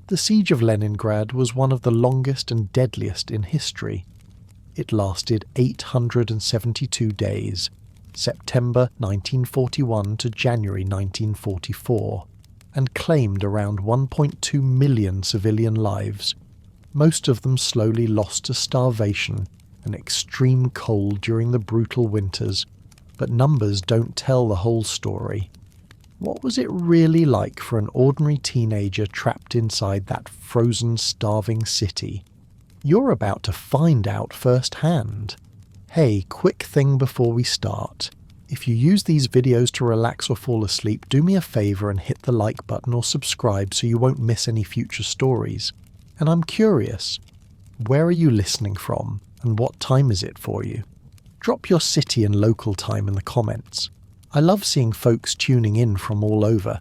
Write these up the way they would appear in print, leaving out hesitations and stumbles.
The Siege of Leningrad was one of the longest and deadliest in history. It lasted 872 days, September 1941 to January 1944, and claimed around 1.2 million civilian lives, most of them slowly lost to starvation and extreme cold during the brutal winters, but numbers don't tell the whole story. What was it really like for an ordinary teenager trapped inside that frozen, starving city? You're about to find out firsthand. Hey, quick thing before we start. If you use these videos to relax or fall asleep, do me a favour and hit the like button or subscribe so you won't miss any future stories. And I'm curious, where are you listening from and what time is it for you? Drop your city and local time in the comments. I love seeing folks tuning in from all over.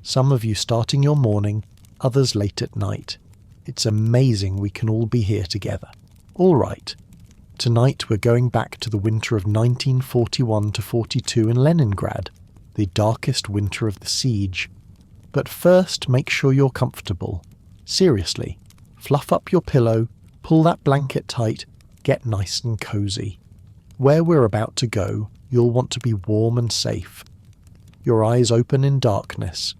Some of you starting your morning, others late at night. It's amazing we can all be here together. All right. Tonight we're going back to the winter of 1941 to 42 in Leningrad, the darkest winter of the siege. But first, make sure you're comfortable. Seriously, fluff up your pillow, pull that blanket tight, get nice and cozy. Where we're about to go, you'll want to be warm and safe. Your eyes open in darkness.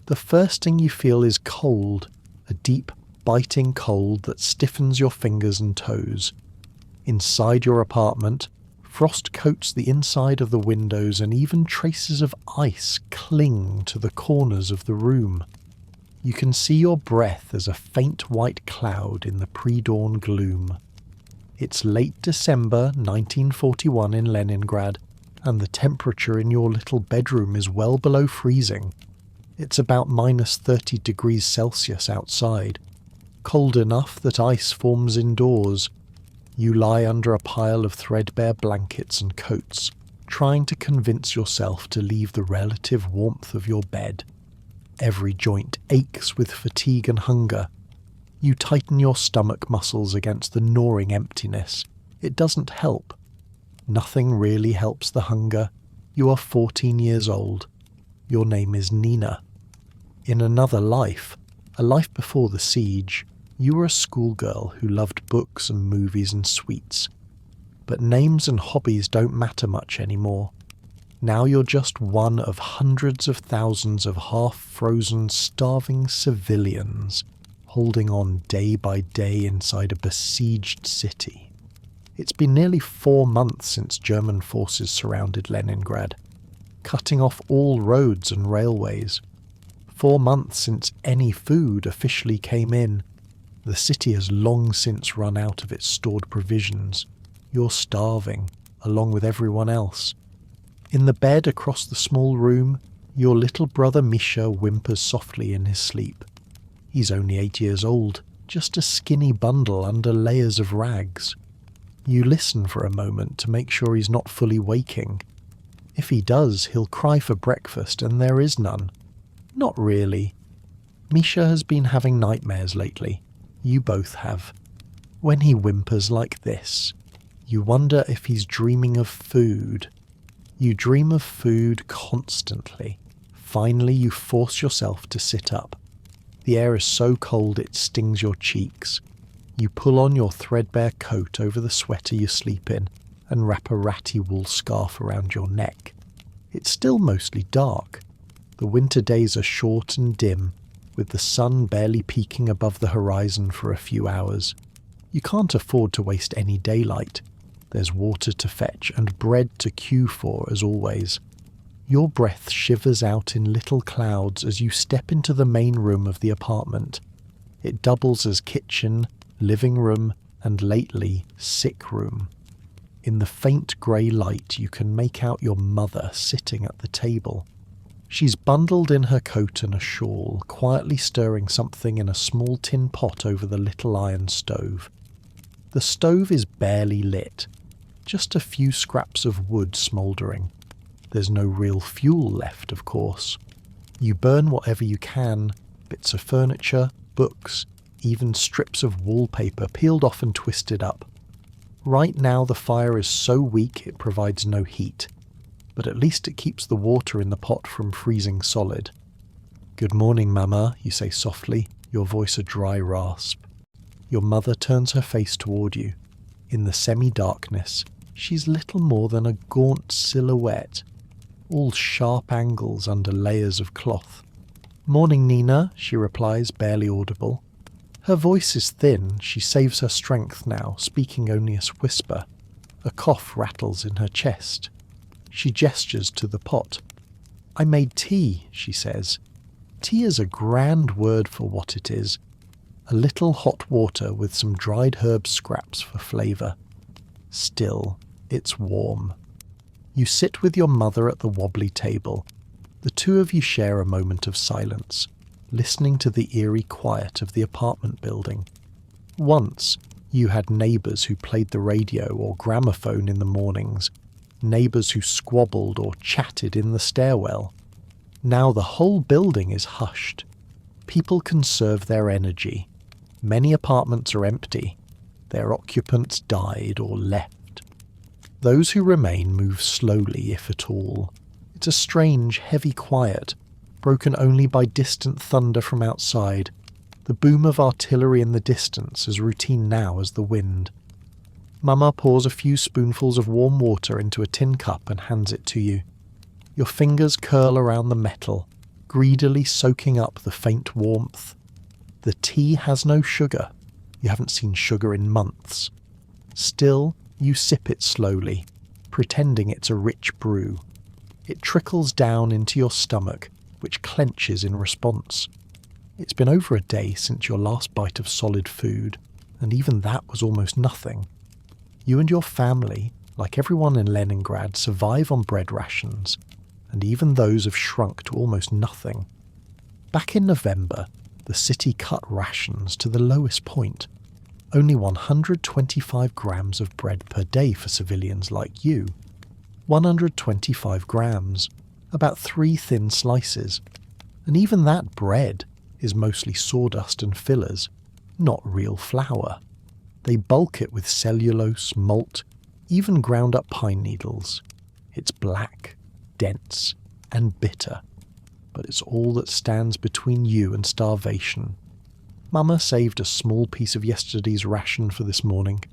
The first thing you feel is cold, a deep, biting cold that stiffens your fingers and toes. Inside your apartment, frost coats the inside of the windows and even traces of ice cling to the corners of the room. You can see your breath as a faint white cloud in the pre-dawn gloom. It's late December 1941 in Leningrad, and the temperature in your little bedroom is well below freezing. It's about minus 30 degrees Celsius outside, cold enough that ice forms indoors. You lie under a pile of threadbare blankets and coats, trying to convince yourself to leave the relative warmth of your bed. Every joint aches with fatigue and hunger. You tighten your stomach muscles against the gnawing emptiness. It doesn't help. Nothing really helps the hunger. You are 14 years old. Your name is Nina. In another life, a life before the siege, you were a schoolgirl who loved books and movies and sweets. But names and hobbies don't matter much anymore. Now you're just one of hundreds of thousands of half-frozen, starving civilians holding on day by day inside a besieged city. It's been nearly 4 months since German forces surrounded Leningrad, cutting off all roads and railways. 4 months since any food officially came in. The city has long since run out of its stored provisions. You're starving, along with everyone else. In the bed across the small room, your little brother Misha whimpers softly in his sleep. He's only 8 years old, just a skinny bundle under layers of rags. You listen for a moment to make sure he's not fully waking. If he does, he'll cry for breakfast, and there is none. Not really. Misha has been having nightmares lately. You both have. When he whimpers like this, you wonder if he's dreaming of food. You dream of food constantly. Finally, you force yourself to sit up. The air is so cold it stings your cheeks. You pull on your threadbare coat over the sweater you sleep in and wrap a ratty wool scarf around your neck. It's still mostly dark. The winter days are short and dim, with the sun barely peeking above the horizon for a few hours. You can't afford to waste any daylight. There's water to fetch and bread to queue for, as always. Your breath shivers out in little clouds as you step into the main room of the apartment. It doubles as kitchen, living room, and lately, sick room. In the faint grey light, you can make out your mother sitting at the table. She's bundled in her coat and a shawl, quietly stirring something in a small tin pot over the little iron stove. The stove is barely lit, just a few scraps of wood smouldering. There's no real fuel left, of course. You burn whatever you can, bits of furniture, books, even strips of wallpaper peeled off and twisted up. Right now the fire is so weak it provides no heat, but at least it keeps the water in the pot from freezing solid. "Good morning, Mama," you say softly, your voice a dry rasp. Your mother turns her face toward you. In the semi-darkness, she's little more than a gaunt silhouette, all sharp angles under layers of cloth. "Morning, Nina," she replies, barely audible. Her voice is thin, she saves her strength now, speaking only a whisper. A cough rattles in her chest. She gestures to the pot. "I made tea," she says. Tea is a grand word for what it is. A little hot water with some dried herb scraps for flavour. Still, it's warm. You sit with your mother at the wobbly table. The two of you share a moment of silence, listening to the eerie quiet of the apartment building. Once, you had neighbours who played the radio or gramophone in the mornings, neighbours who squabbled or chatted in the stairwell. Now the whole building is hushed. People conserve their energy. Many apartments are empty. Their occupants died or left. Those who remain move slowly, if at all. It's a strange, heavy quiet, broken only by distant thunder from outside, the boom of artillery in the distance as routine now as the wind. Mama pours a few spoonfuls of warm water into a tin cup and hands it to you. Your fingers curl around the metal, greedily soaking up the faint warmth. The tea has no sugar. You haven't seen sugar in months. Still, you sip it slowly, pretending it's a rich brew. It trickles down into your stomach, which clenches in response. It's been over a day since your last bite of solid food, and even that was almost nothing. You and your family, like everyone in Leningrad, survive on bread rations, and even those have shrunk to almost nothing. Back in November, the city cut rations to the lowest point. Only 125 grams of bread per day for civilians like you. 125 grams, about 3 thin slices. And even that bread is mostly sawdust and fillers, not real flour. They bulk it with cellulose, malt, even ground up pine needles. It's black, dense, and bitter, but it's all that stands between you and starvation. Mama saved a small piece of yesterday's ration for this morning.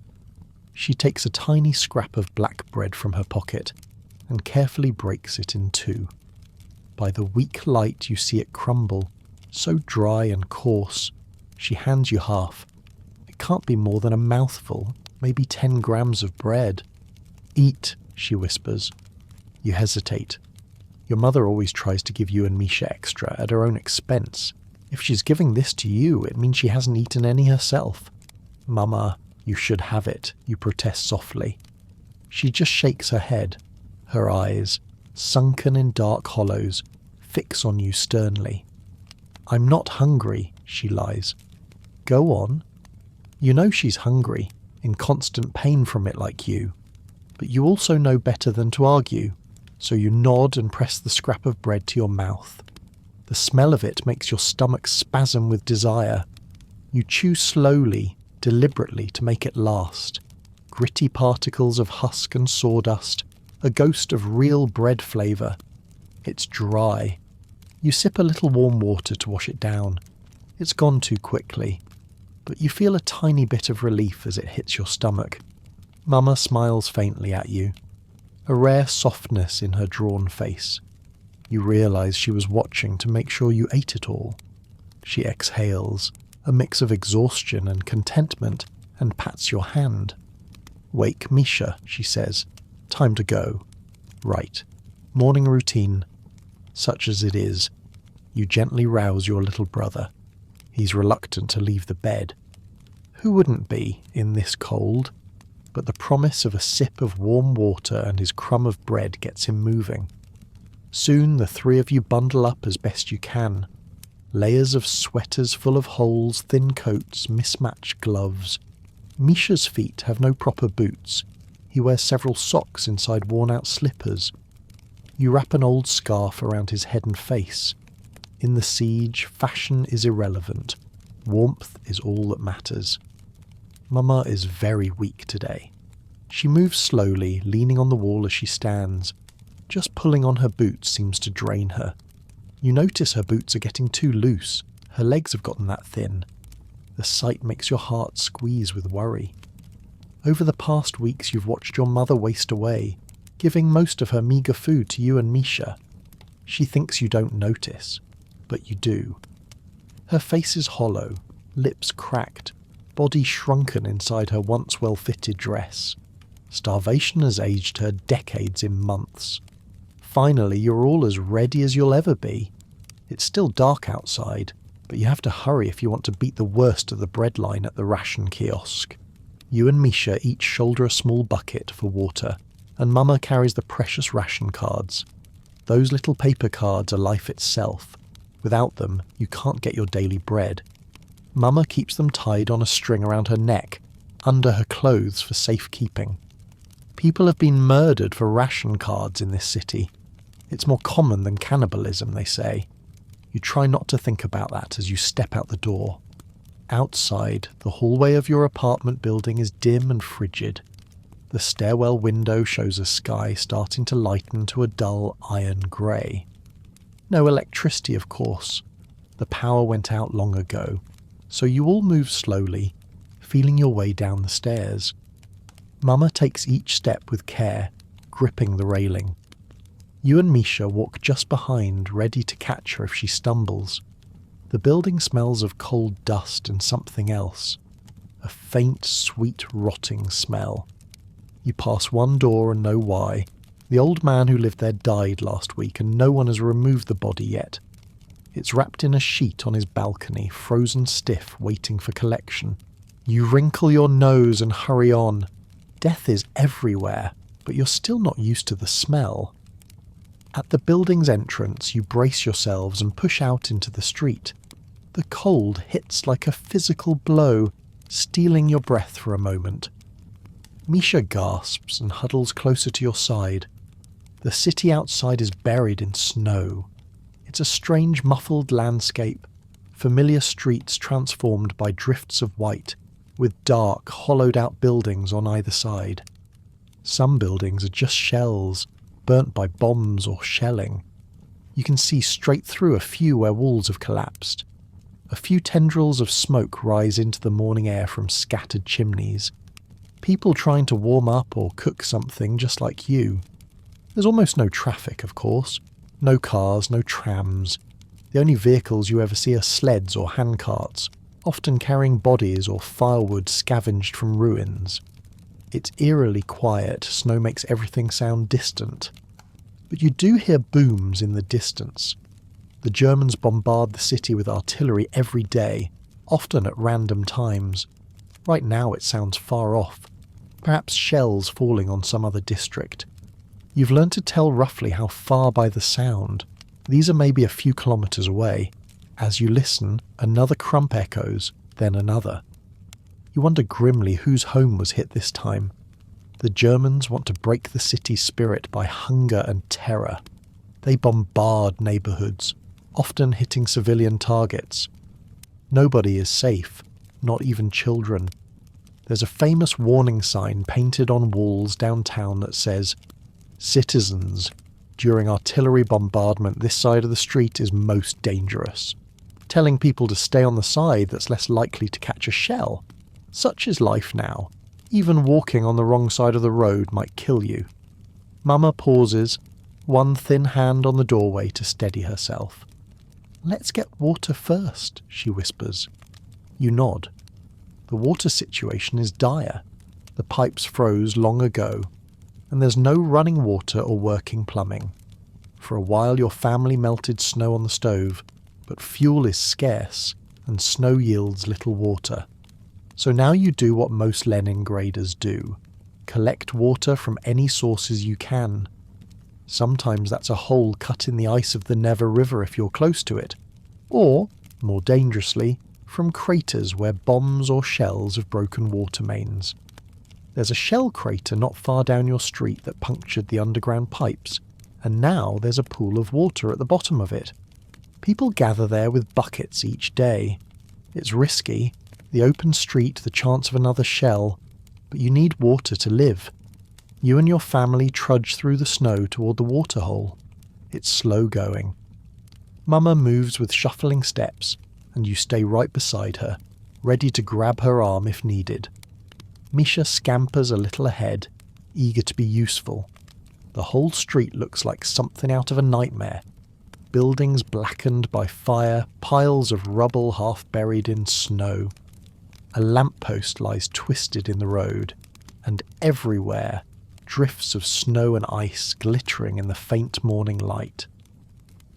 She takes a tiny scrap of black bread from her pocket and carefully breaks it in two. By the weak light you see it crumble, so dry and coarse. She hands you half. It can't be more than a mouthful, maybe 10 grams of bread. "Eat," she whispers. You hesitate. Your mother always tries to give you and Misha extra at her own expense. If she's giving this to you, it means she hasn't eaten any herself. "Mama, you should have it," you protest softly. She just shakes her head. Her eyes, sunken in dark hollows, fix on you sternly. "I'm not hungry," she lies. "Go on." You know she's hungry, in constant pain from it like you. But you also know better than to argue, so you nod and press the scrap of bread to your mouth. The smell of it makes your stomach spasm with desire. You chew slowly, deliberately to make it last. Gritty particles of husk and sawdust, a ghost of real bread flavour. It's dry. You sip a little warm water to wash it down. It's gone too quickly, but you feel a tiny bit of relief as it hits your stomach. Mama smiles faintly at you, a rare softness in her drawn face. You realise she was watching to make sure you ate it all. She exhales, a mix of exhaustion and contentment, and pats your hand. "Wake Misha," she says. "Time to go." Right. Morning routine. Such as it is, you gently rouse your little brother. He's reluctant to leave the bed. Who wouldn't be in this cold? But the promise of a sip of warm water and his crumb of bread gets him moving. Soon the three of you bundle up as best you can. Layers of sweaters full of holes, thin coats, mismatched gloves. Misha's feet have no proper boots. He wears several socks inside worn-out slippers. You wrap an old scarf around his head and face. In the siege, fashion is irrelevant. Warmth is all that matters. Mama is very weak today. She moves slowly, leaning on the wall as she stands. Just pulling on her boots seems to drain her. You notice her boots are getting too loose. Her legs have gotten that thin. The sight makes your heart squeeze with worry. Over the past weeks you've watched your mother waste away, giving most of her meagre food to you and Misha. She thinks you don't notice, but you do. Her face is hollow, lips cracked, body shrunken inside her once well-fitted dress. Starvation has aged her decades in months. Finally, you're all as ready as you'll ever be. It's still dark outside, but you have to hurry if you want to beat the worst of the bread line at the ration kiosk. You and Misha each shoulder a small bucket for water, and Mama carries the precious ration cards. Those little paper cards are life itself. Without them, you can't get your daily bread. Mama keeps them tied on a string around her neck, under her clothes for safekeeping. People have been murdered for ration cards in this city. It's more common than cannibalism, they say. You try not to think about that as you step out the door. Outside, the hallway of your apartment building is dim and frigid. The stairwell window shows a sky starting to lighten to a dull iron grey. No electricity, of course. The power went out long ago, so you all move slowly, feeling your way down the stairs. Mama takes each step with care, gripping the railing. You and Misha walk just behind, ready to catch her if she stumbles. The building smells of cold dust and something else. A faint, sweet, rotting smell. You pass one door and know why. The old man who lived there died last week and no one has removed the body yet. It's wrapped in a sheet on his balcony, frozen stiff, waiting for collection. You wrinkle your nose and hurry on. Death is everywhere, but you're still not used to the smell. At the building's entrance, you brace yourselves and push out into the street. The cold hits like a physical blow, stealing your breath for a moment. Misha gasps and huddles closer to your side. The city outside is buried in snow. It's a strange muffled landscape, familiar streets transformed by drifts of white, with dark, hollowed-out buildings on either side. Some buildings are just shells, burnt by bombs or shelling. You can see straight through a few where walls have collapsed. A few tendrils of smoke rise into the morning air from scattered chimneys. People trying to warm up or cook something just like you. There's almost no traffic, of course. No cars, no trams. The only vehicles you ever see are sleds or handcarts, often carrying bodies or firewood scavenged from ruins. It's eerily quiet, snow makes everything sound distant. But you do hear booms in the distance. The Germans bombard the city with artillery every day, often at random times. Right now it sounds far off, perhaps shells falling on some other district. You've learned to tell roughly how far by the sound. These are maybe a few kilometres away. As you listen, another crump echoes, then another. You wonder grimly whose home was hit this time. The Germans want to break the city's spirit by hunger and terror. They bombard neighbourhoods, often hitting civilian targets. Nobody is safe, not even children. There's a famous warning sign painted on walls downtown that says, "Citizens, during artillery bombardment this side of the street is most dangerous," telling people to stay on the side that's less likely to catch a shell. Such is life now. Even walking on the wrong side of the road might kill you. Mama pauses, one thin hand on the doorway to steady herself. "Let's get water first," she whispers. You nod. The water situation is dire. The pipes froze long ago, and there's no running water or working plumbing. For a while your family melted snow on the stove, but fuel is scarce, and snow yields little water. So now you do what most Leningraders do. Collect water from any sources you can. Sometimes that's a hole cut in the ice of the Neva River if you're close to it. Or, more dangerously, from craters where bombs or shells have broken water mains. There's a shell crater not far down your street that punctured the underground pipes, and now there's a pool of water at the bottom of it. People gather there with buckets each day. It's risky, the open street, the chance of another shell, but you need water to live. You and your family trudge through the snow toward the waterhole. It's slow going. Mama moves with shuffling steps, and you stay right beside her, ready to grab her arm if needed. Misha scampers a little ahead, eager to be useful. The whole street looks like something out of a nightmare. Buildings blackened by fire, piles of rubble half buried in snow. A lamppost lies twisted in the road, and everywhere, drifts of snow and ice glittering in the faint morning light.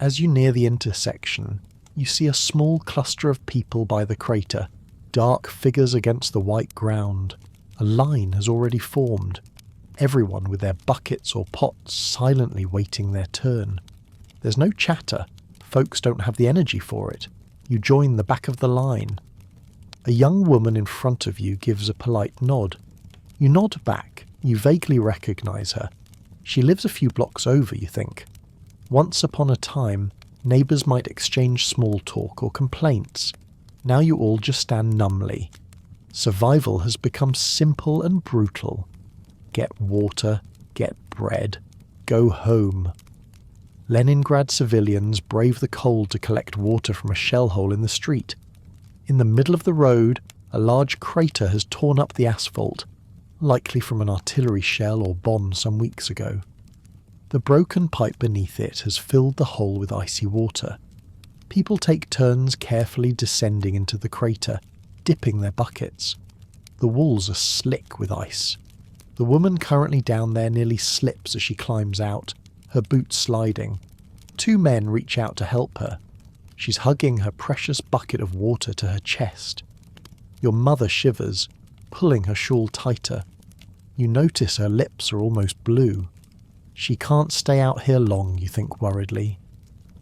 As you near the intersection, you see a small cluster of people by the crater, dark figures against the white ground. A line has already formed, everyone with their buckets or pots silently waiting their turn. There's no chatter, folks don't have the energy for it. You join the back of the line. A young woman in front of you gives a polite nod. You nod back, you vaguely recognise her. She lives a few blocks over, you think. Once upon a time, neighbours might exchange small talk or complaints. Now you all just stand numbly. Survival has become simple and brutal. Get water, get bread, go home. Leningrad civilians brave the cold to collect water from a shell hole in the street. In the middle of the road, a large crater has torn up the asphalt, likely from an artillery shell or bomb some weeks ago. The broken pipe beneath it has filled the hole with icy water. People take turns carefully descending into the crater, dipping their buckets. The walls are slick with ice. The woman currently down there nearly slips as she climbs out, her boots sliding. Two men reach out to help her. She's hugging her precious bucket of water to her chest. Your mother shivers, pulling her shawl tighter. You notice her lips are almost blue. She can't stay out here long, you think worriedly.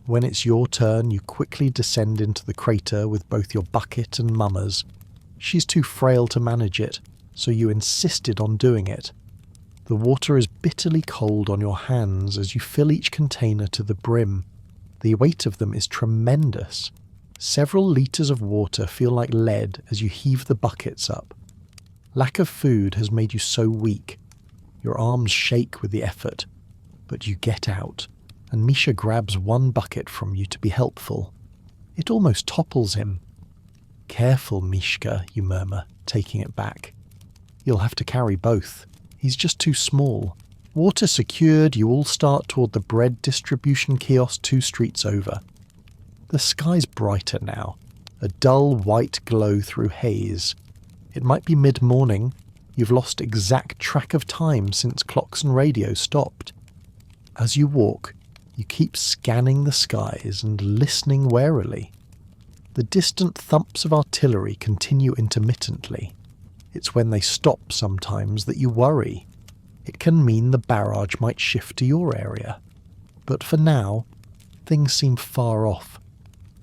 When it's your turn, you quickly descend into the crater with both your bucket and Mama's. She's too frail to manage it, so you insisted on doing it. The water is bitterly cold on your hands as you fill each container to the brim. The weight of them is tremendous. Several litres of water feel like lead as you heave the buckets up. Lack of food has made you so weak. Your arms shake with the effort, but you get out, and Misha grabs one bucket from you to be helpful. It almost topples him. "Careful, Mishka," you murmur, taking it back. "You'll have to carry both. He's just too small." Water secured, you all start toward the bread distribution kiosk 2 streets over. The sky's brighter now, a dull white glow through haze. It might be mid-morning. You've lost exact track of time since clocks and radio stopped. As you walk, you keep scanning the skies and listening warily. The distant thumps of artillery continue intermittently. It's when they stop sometimes that you worry. It can mean the barrage might shift to your area. But for now, things seem far off.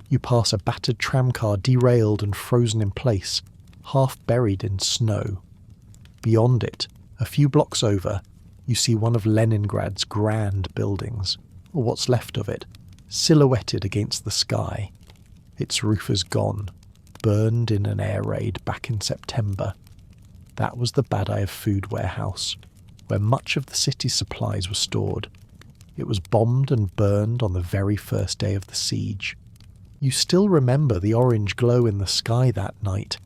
You pass a battered tramcar derailed and frozen in place, half buried in snow. Beyond it, a few blocks over, you see one of Leningrad's grand buildings, or what's left of it, silhouetted against the sky. Its roof is gone, burned in an air raid back in September. That was the Badaev food warehouse, where much of the city's supplies were stored. It was bombed and burned on the very first day of the siege. You still remember the orange glow in the sky that night,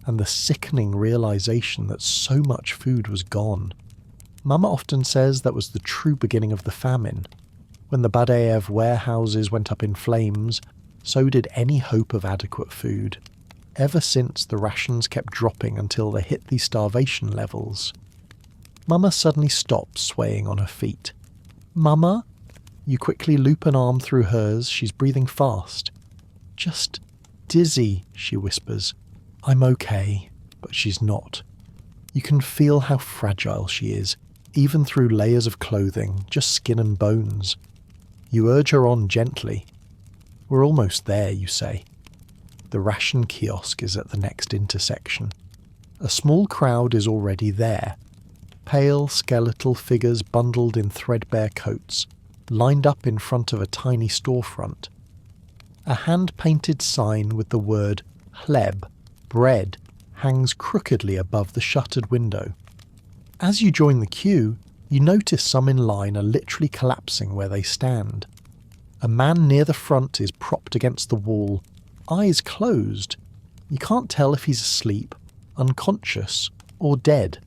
and the sickening realization that so much food was gone. Mama often says that was the true beginning of the famine. When the Badaev warehouses went up in flames, so did any hope of adequate food. Ever since, the rations kept dropping until they hit these starvation levels. Mama suddenly stops, swaying on her feet. "Mama?" You quickly loop an arm through hers. She's breathing fast. "Just dizzy," she whispers. "I'm okay," but she's not. You can feel how fragile she is, even through layers of clothing, just skin and bones. You urge her on gently. "We're almost there," you say. The ration kiosk is at the next intersection. A small crowd is already there. Pale, skeletal figures bundled in threadbare coats, lined up in front of a tiny storefront. A hand-painted sign with the word "Chleb," bread, hangs crookedly above the shuttered window. As you join the queue, you notice some in line are literally collapsing where they stand. A man near the front is propped against the wall, eyes closed. You can't tell if he's asleep, unconscious, or dead.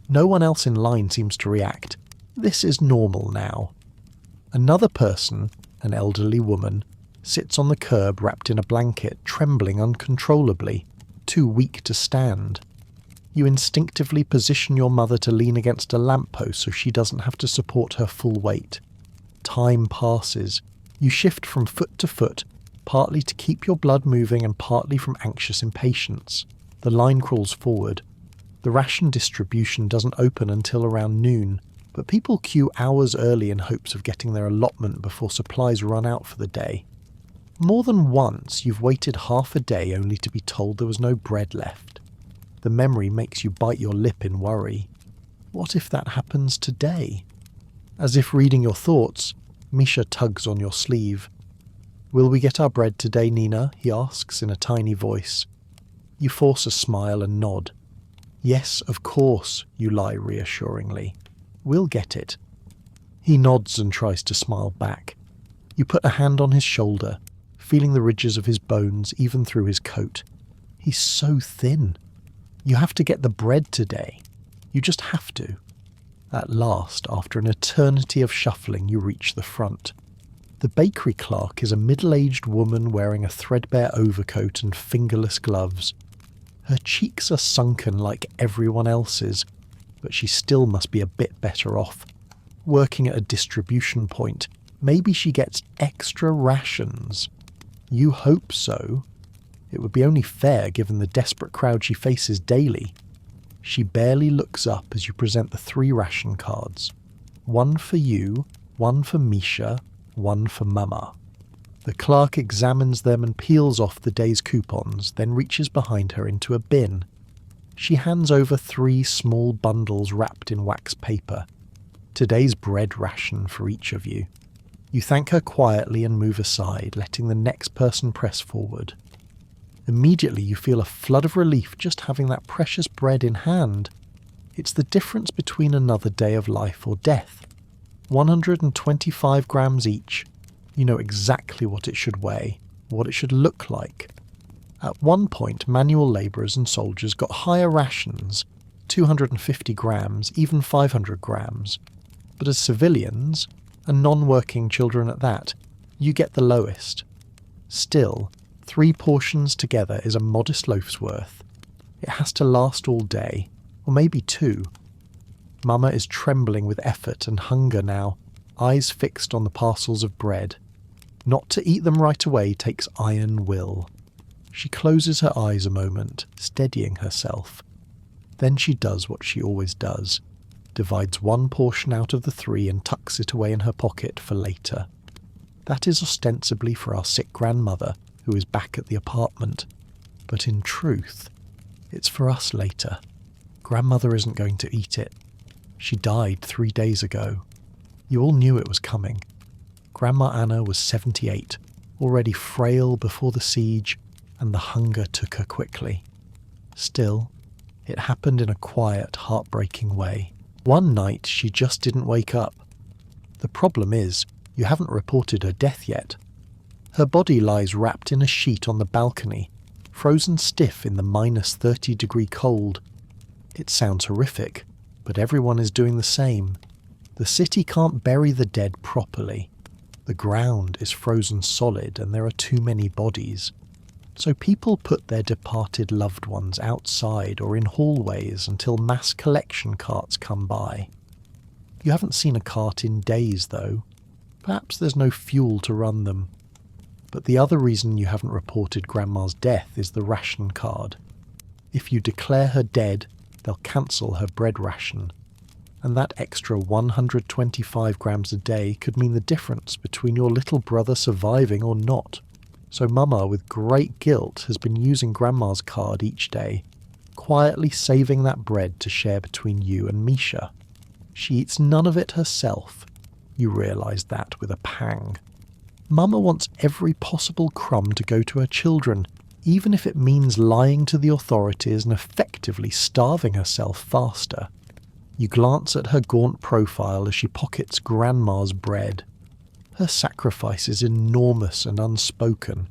No one else in line seems to react. This is normal now. Another person, an elderly woman, sits on the curb wrapped in a blanket, trembling uncontrollably, too weak to stand. You instinctively position your mother to lean against a lamppost so she doesn't have to support her full weight. Time passes. You shift from foot to foot, partly to keep your blood moving and partly from anxious impatience. The line crawls forward. The ration distribution doesn't open until around noon, but people queue hours early in hopes of getting their allotment before supplies run out for the day. More than once you've waited half a day only to be told there was no bread left. The memory makes you bite your lip in worry. What if that happens today? As if reading your thoughts, Misha tugs on your sleeve. "Will we get our bread today, Nina?" he asks in a tiny voice. You force a smile and nod. "Yes, of course," you lie reassuringly. "We'll get it." He nods and tries to smile back. You put a hand on his shoulder, feeling the ridges of his bones even through his coat. He's so thin. You have to get the bread today. You just have to. At last, after an eternity of shuffling, you reach the front. The bakery clerk is a middle-aged woman wearing a threadbare overcoat and fingerless gloves. Her cheeks are sunken like everyone else's, but she still must be a bit better off. Working at a distribution point, maybe she gets extra rations. You hope so. It would be only fair given the desperate crowd she faces daily. She barely looks up as you present the 3 ration cards. 1 for you, 1 for Misha, 1 for Mama. The clerk examines them and peels off the day's coupons, then reaches behind her into a bin. She hands over 3 small bundles wrapped in wax paper. Today's bread ration for each of you. You thank her quietly and move aside, letting the next person press forward. Immediately you feel a flood of relief just having that precious bread in hand. It's the difference between another day of life or death. 125 grams each. You know exactly what it should weigh, what it should look like. At one point, manual labourers and soldiers got higher rations, 250 grams, even 500 grams. But as civilians, and non-working children at that, you get the lowest. Still, 3 portions together is a modest loaf's worth. It has to last all day, or maybe 2. Mama is trembling with effort and hunger now, eyes fixed on the parcels of bread. Not to eat them right away takes iron will. She closes her eyes a moment, steadying herself. Then she does what she always does, divides 1 portion out of the 3 and tucks it away in her pocket for later. That is ostensibly for our sick grandmother, who is back at the apartment. But in truth, it's for us later. Grandmother isn't going to eat it. She died 3 days ago. You all knew it was coming. Grandma Anna was 78, already frail before the siege, and the hunger took her quickly. Still, it happened in a quiet, heartbreaking way. One night she just didn't wake up. The problem is, you haven't reported her death yet. Her body lies wrapped in a sheet on the balcony, frozen stiff in the -30-degree cold. It sounds horrific, but everyone is doing the same. The city can't bury the dead properly. The ground is frozen solid and there are too many bodies. So people put their departed loved ones outside or in hallways until mass collection carts come by. You haven't seen a cart in days, though. Perhaps there's no fuel to run them. But the other reason you haven't reported Grandma's death is the ration card. If you declare her dead, they'll cancel her bread ration. And that extra 125 grams a day could mean the difference between your little brother surviving or not. So Mama, with great guilt, has been using Grandma's card each day, quietly saving that bread to share between you and Misha. She eats none of it herself. You realise that with a pang. Mama wants every possible crumb to go to her children, even if it means lying to the authorities and effectively starving herself faster. You glance at her gaunt profile as she pockets Grandma's bread. Her sacrifice is enormous and unspoken.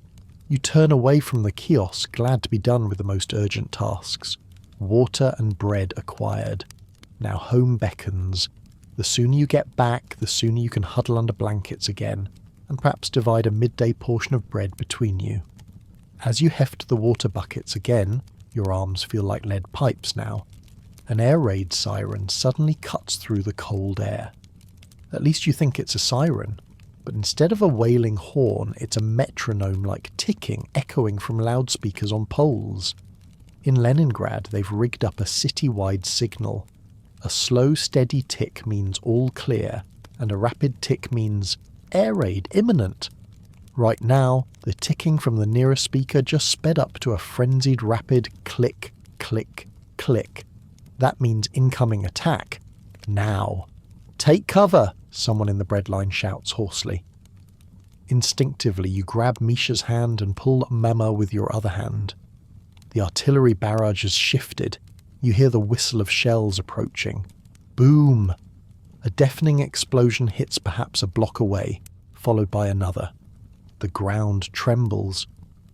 You turn away from the kiosk, glad to be done with the most urgent tasks. Water and bread acquired. Now home beckons. The sooner you get back, the sooner you can huddle under blankets again, and perhaps divide a midday portion of bread between you. As you heft the water buckets again, your arms feel like lead pipes now. An air raid siren suddenly cuts through the cold air. At least you think it's a siren, but instead of a wailing horn, it's a metronome-like ticking echoing from loudspeakers on poles. In Leningrad, they've rigged up a city-wide signal. A slow, steady tick means all clear, and a rapid tick means air raid imminent. Right now, the ticking from the nearest speaker just sped up to a frenzied rapid click, click, click. That means incoming attack. Now. Take cover, someone in the breadline shouts hoarsely. Instinctively, you grab Misha's hand and pull Mama with your other hand. The artillery barrage has shifted. You hear the whistle of shells approaching. Boom! A deafening explosion hits perhaps a block away, followed by another. The ground trembles.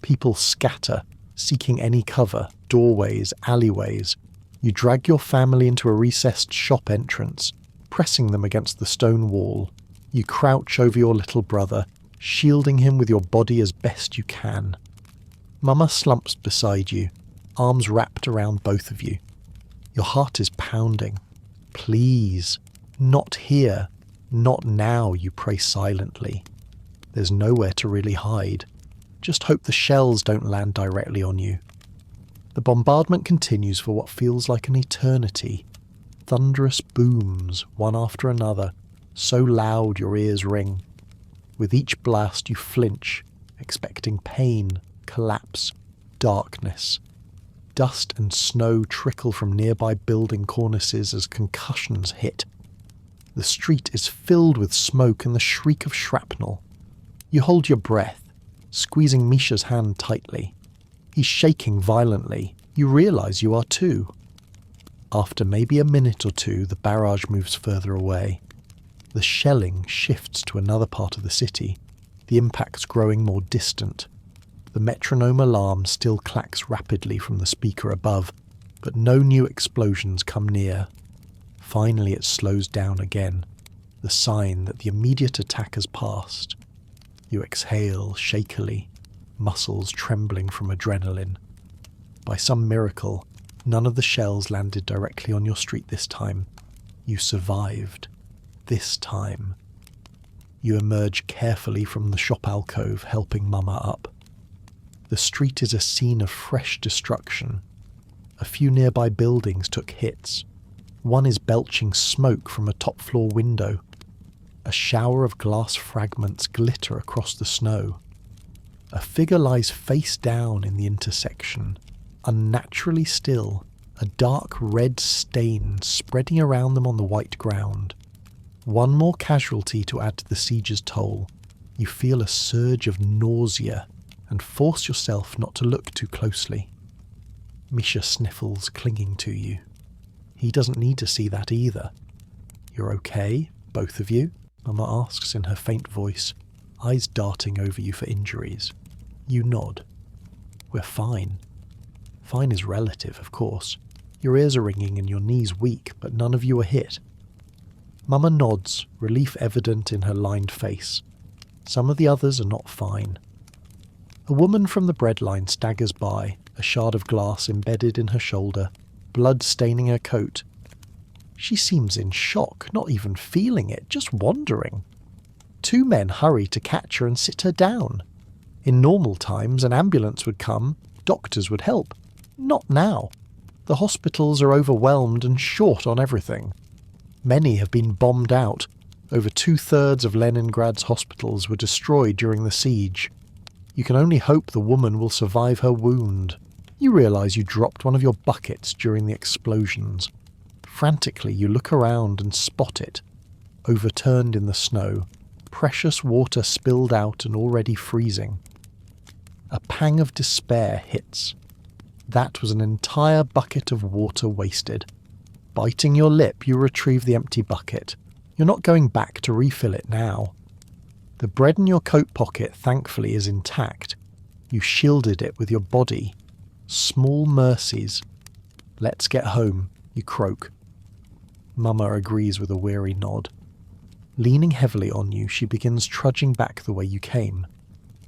People scatter, seeking any cover, doorways, alleyways. You drag your family into a recessed shop entrance, pressing them against the stone wall. You crouch over your little brother, shielding him with your body as best you can. Mama slumps beside you, arms wrapped around both of you. Your heart is pounding. Please, not here, not now, you pray silently. There's nowhere to really hide. Just hope the shells don't land directly on you. The bombardment continues for what feels like an eternity. Thunderous booms, one after another, so loud your ears ring. With each blast you flinch, expecting pain, collapse, darkness. Dust and snow trickle from nearby building cornices as concussions hit. The street is filled with smoke and the shriek of shrapnel. You hold your breath, squeezing Misha's hand tightly. He's shaking violently. You realise you are too. After maybe a minute or two, the barrage moves further away. The shelling shifts to another part of the city, the impacts growing more distant. The metronome alarm still clacks rapidly from the speaker above, but no new explosions come near. Finally it slows down again, the sign that the immediate attack has passed. You exhale shakily, muscles trembling from adrenaline. By some miracle, none of the shells landed directly on your street this time. You survived. This time. You emerge carefully from the shop alcove, helping Mama up. The street is a scene of fresh destruction. A few nearby buildings took hits. One is belching smoke from a top-floor window. A shower of glass fragments glitter across the snow. A figure lies face down in the intersection, unnaturally still, a dark red stain spreading around them on the white ground. One more casualty to add to the siege's toll. You feel a surge of nausea and force yourself not to look too closely. Misha sniffles, clinging to you. He doesn't need to see that either. You're okay, both of you? Mama asks in her faint voice, eyes darting over you for injuries. You nod. We're fine. Fine is relative, of course. Your ears are ringing and your knees weak, but none of you are hit. Mama nods, relief evident in her lined face. Some of the others are not fine. A woman from the breadline staggers by, a shard of glass embedded in her shoulder, blood staining her coat. She seems in shock, not even feeling it, just wandering. Two men hurry to catch her and sit her down. In normal times, an ambulance would come, doctors would help. Not now. The hospitals are overwhelmed and short on everything. Many have been bombed out. Over 2/3 of Leningrad's hospitals were destroyed during the siege. You can only hope the woman will survive her wound. You realise you dropped one of your buckets during the explosions. Frantically, you look around and spot it. Overturned in the snow, precious water spilled out and already freezing. A pang of despair hits. That was an entire bucket of water wasted. Biting your lip, you retrieve the empty bucket. You're not going back to refill it now. The bread in your coat pocket, thankfully, is intact. You shielded it with your body. Small mercies. Let's get home, you croak. Mama agrees with a weary nod. Leaning heavily on you, she begins trudging back the way you came.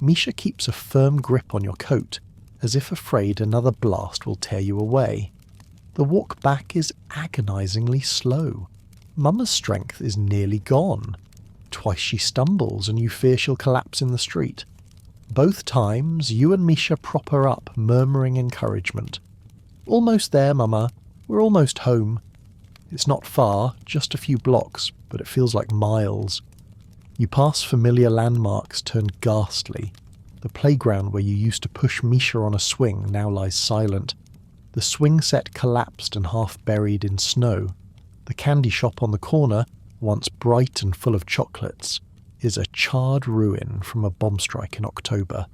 Misha keeps a firm grip on your coat, as if afraid another blast will tear you away. The walk back is agonizingly slow. Mama's strength is nearly gone. Twice she stumbles and you fear she'll collapse in the street. Both times, you and Misha prop her up, murmuring encouragement. Almost there, Mama. We're almost home. It's not far, just a few blocks, but it feels like miles. You pass familiar landmarks turned ghastly. The playground where you used to push Misha on a swing now lies silent. The swing set collapsed and half buried in snow. The candy shop on the corner, once bright and full of chocolates, is a charred ruin from a bomb strike in October.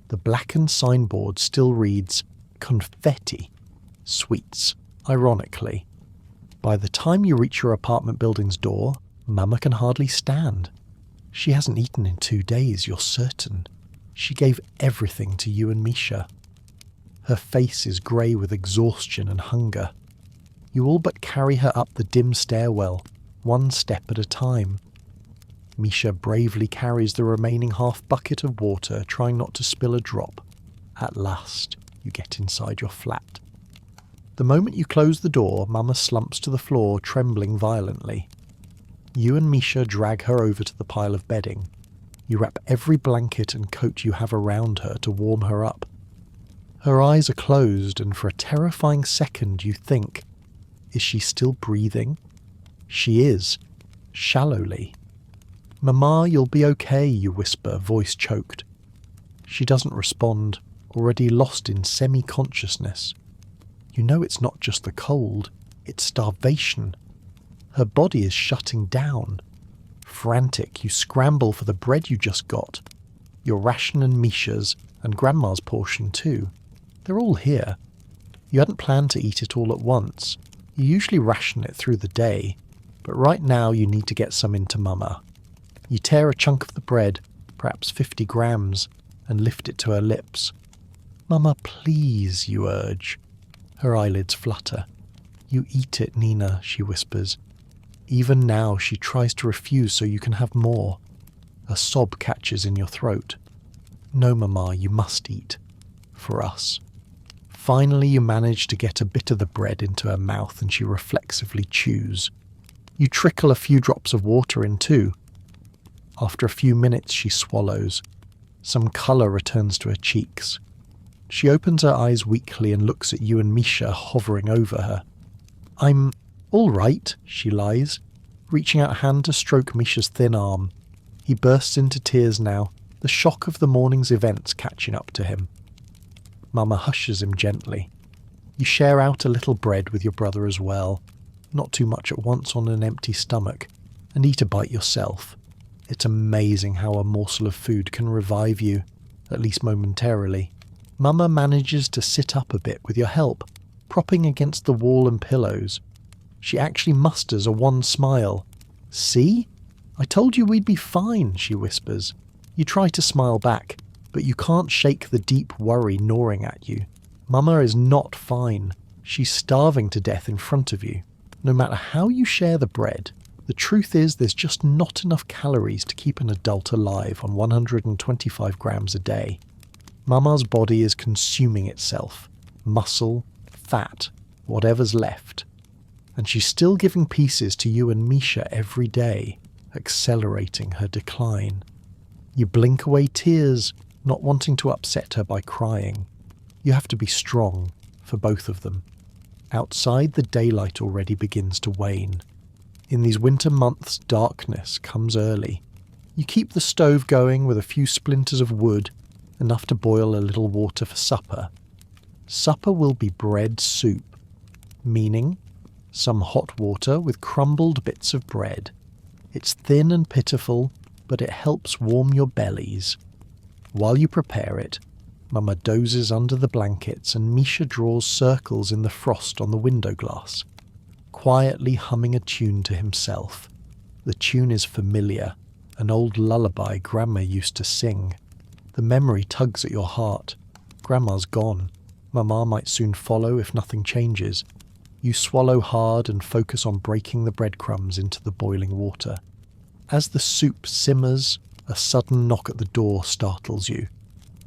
The blackened signboard still reads, confetti, sweets, ironically. By the time you reach your apartment building's door, Mama can hardly stand. She hasn't eaten in 2 days, you're certain. She gave everything to you and Misha. Her face is grey with exhaustion and hunger. You all but carry her up the dim stairwell, one step at a time. Misha bravely carries the remaining half bucket of water, trying not to spill a drop. At last, you get inside your flat. The moment you close the door, Mama slumps to the floor, trembling violently. You and Misha drag her over to the pile of bedding. You wrap every blanket and coat you have around her to warm her up. Her eyes are closed, and for a terrifying second you think, is she still breathing? She is, shallowly. Mama, you'll be okay, you whisper, voice choked. She doesn't respond, already lost in semi-consciousness. You know it's not just the cold, it's starvation. Her body is shutting down. Frantic, you scramble for the bread you just got. Your ration and Misha's, and Grandma's portion too. They're all here. You hadn't planned to eat it all at once. You usually ration it through the day, but right now you need to get some into Mama. You tear a chunk of the bread, perhaps 50 grams, and lift it to her lips. Mama, please, you urge. Her eyelids flutter. You eat it, Nina, she whispers. Even now she tries to refuse so you can have more. A sob catches in your throat. No, Mama, you must eat. For us. Finally you manage to get a bit of the bread into her mouth and she reflexively chews. You trickle a few drops of water in too. After a few minutes she swallows. Some colour returns to her cheeks. She opens her eyes weakly and looks at you and Misha hovering over her. I'm all right, she lies, reaching out a hand to stroke Misha's thin arm. He bursts into tears now, the shock of the morning's events catching up to him. Mama hushes him gently. You share out a little bread with your brother as well, not too much at once on an empty stomach, and eat a bite yourself. It's amazing how a morsel of food can revive you, at least momentarily. Mama manages to sit up a bit with your help, propping against the wall and pillows. She actually musters a wan smile. See? I told you we'd be fine, she whispers. You try to smile back, but you can't shake the deep worry gnawing at you. Mama is not fine. She's starving to death in front of you. No matter how you share the bread, the truth is there's just not enough calories to keep an adult alive on 125 grams a day. Mama's body is consuming itself. Muscle, fat, whatever's left. And she's still giving pieces to you and Misha every day, accelerating her decline. You blink away tears, not wanting to upset her by crying. You have to be strong, for both of them. Outside, the daylight already begins to wane. In these winter months, darkness comes early. You keep the stove going with a few splinters of wood, enough to boil a little water for supper. Supper will be bread soup, meaning some hot water with crumbled bits of bread. It's thin and pitiful, but it helps warm your bellies. While you prepare it, Mama dozes under the blankets and Misha draws circles in the frost on the window glass, quietly humming a tune to himself. The tune is familiar, an old lullaby Grandma used to sing. The memory tugs at your heart. Grandma's gone. Mama might soon follow if nothing changes. You swallow hard and focus on breaking the breadcrumbs into the boiling water. As the soup simmers, a sudden knock at the door startles you.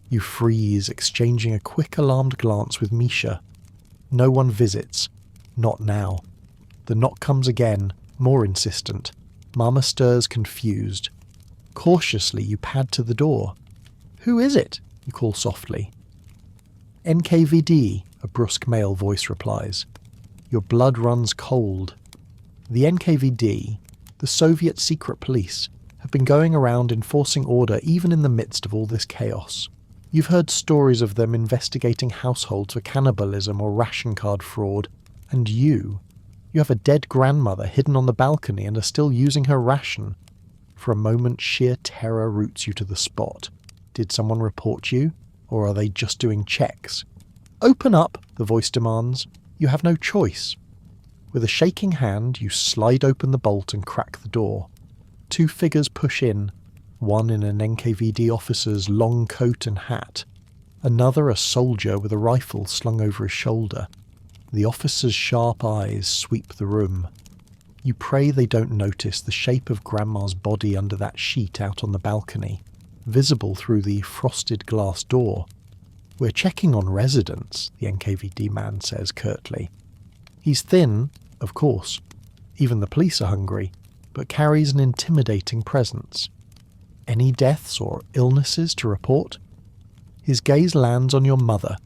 You freeze, exchanging a quick alarmed glance with Misha. No one visits. Not now. The knock comes again, more insistent. Mama stirs confused. Cautiously, you pad to the door. "Who is it?" you call softly. "NKVD," a brusque male voice replies. Your blood runs cold. The NKVD, the Soviet secret police, have been going around enforcing order even in the midst of all this chaos. You've heard stories of them investigating households for cannibalism or ration card fraud, and you have a dead grandmother hidden on the balcony and are still using her ration. For a moment, sheer terror roots you to the spot. Did someone report you, or are they just doing checks? "Open up," the voice demands. You have no choice. With a shaking hand, you slide open the bolt and crack the door. Two figures push in, one in an NKVD officer's long coat and hat, another a soldier with a rifle slung over his shoulder. The officer's sharp eyes sweep the room. You pray they don't notice the shape of Grandma's body under that sheet out on the balcony, visible through the frosted glass door. "We're checking on residents," the NKVD man says curtly. He's thin, of course. Even the police are hungry, but carries an intimidating presence. "Any deaths or illnesses to report?" His gaze lands on your mother,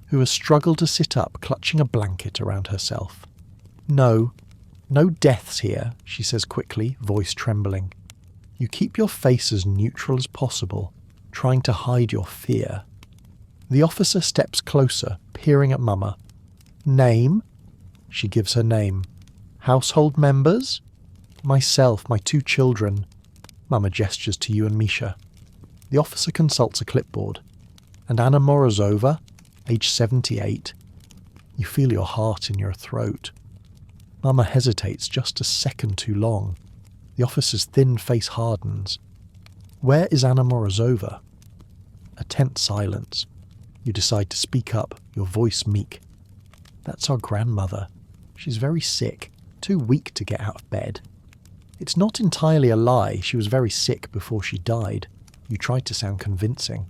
who has struggled to sit up, clutching a blanket around herself. No deaths here," she says quickly, voice trembling. You keep your face as neutral as possible, trying to hide your fear. The officer steps closer, peering at Mama. "Name?" She gives her name. "Household members?" "Myself, my 2 children." Mama gestures to you and Misha. The officer consults a clipboard. "And Anna Morozova, age 78. You feel your heart in your throat. Mama hesitates just a second too long. The officer's thin face hardens. "Where is Anna Morozova?" A tense silence. You decide to speak up, your voice meek. "That's our grandmother. She's very sick, too weak to get out of bed." It's not entirely a lie, she was very sick before she died. You try to sound convincing.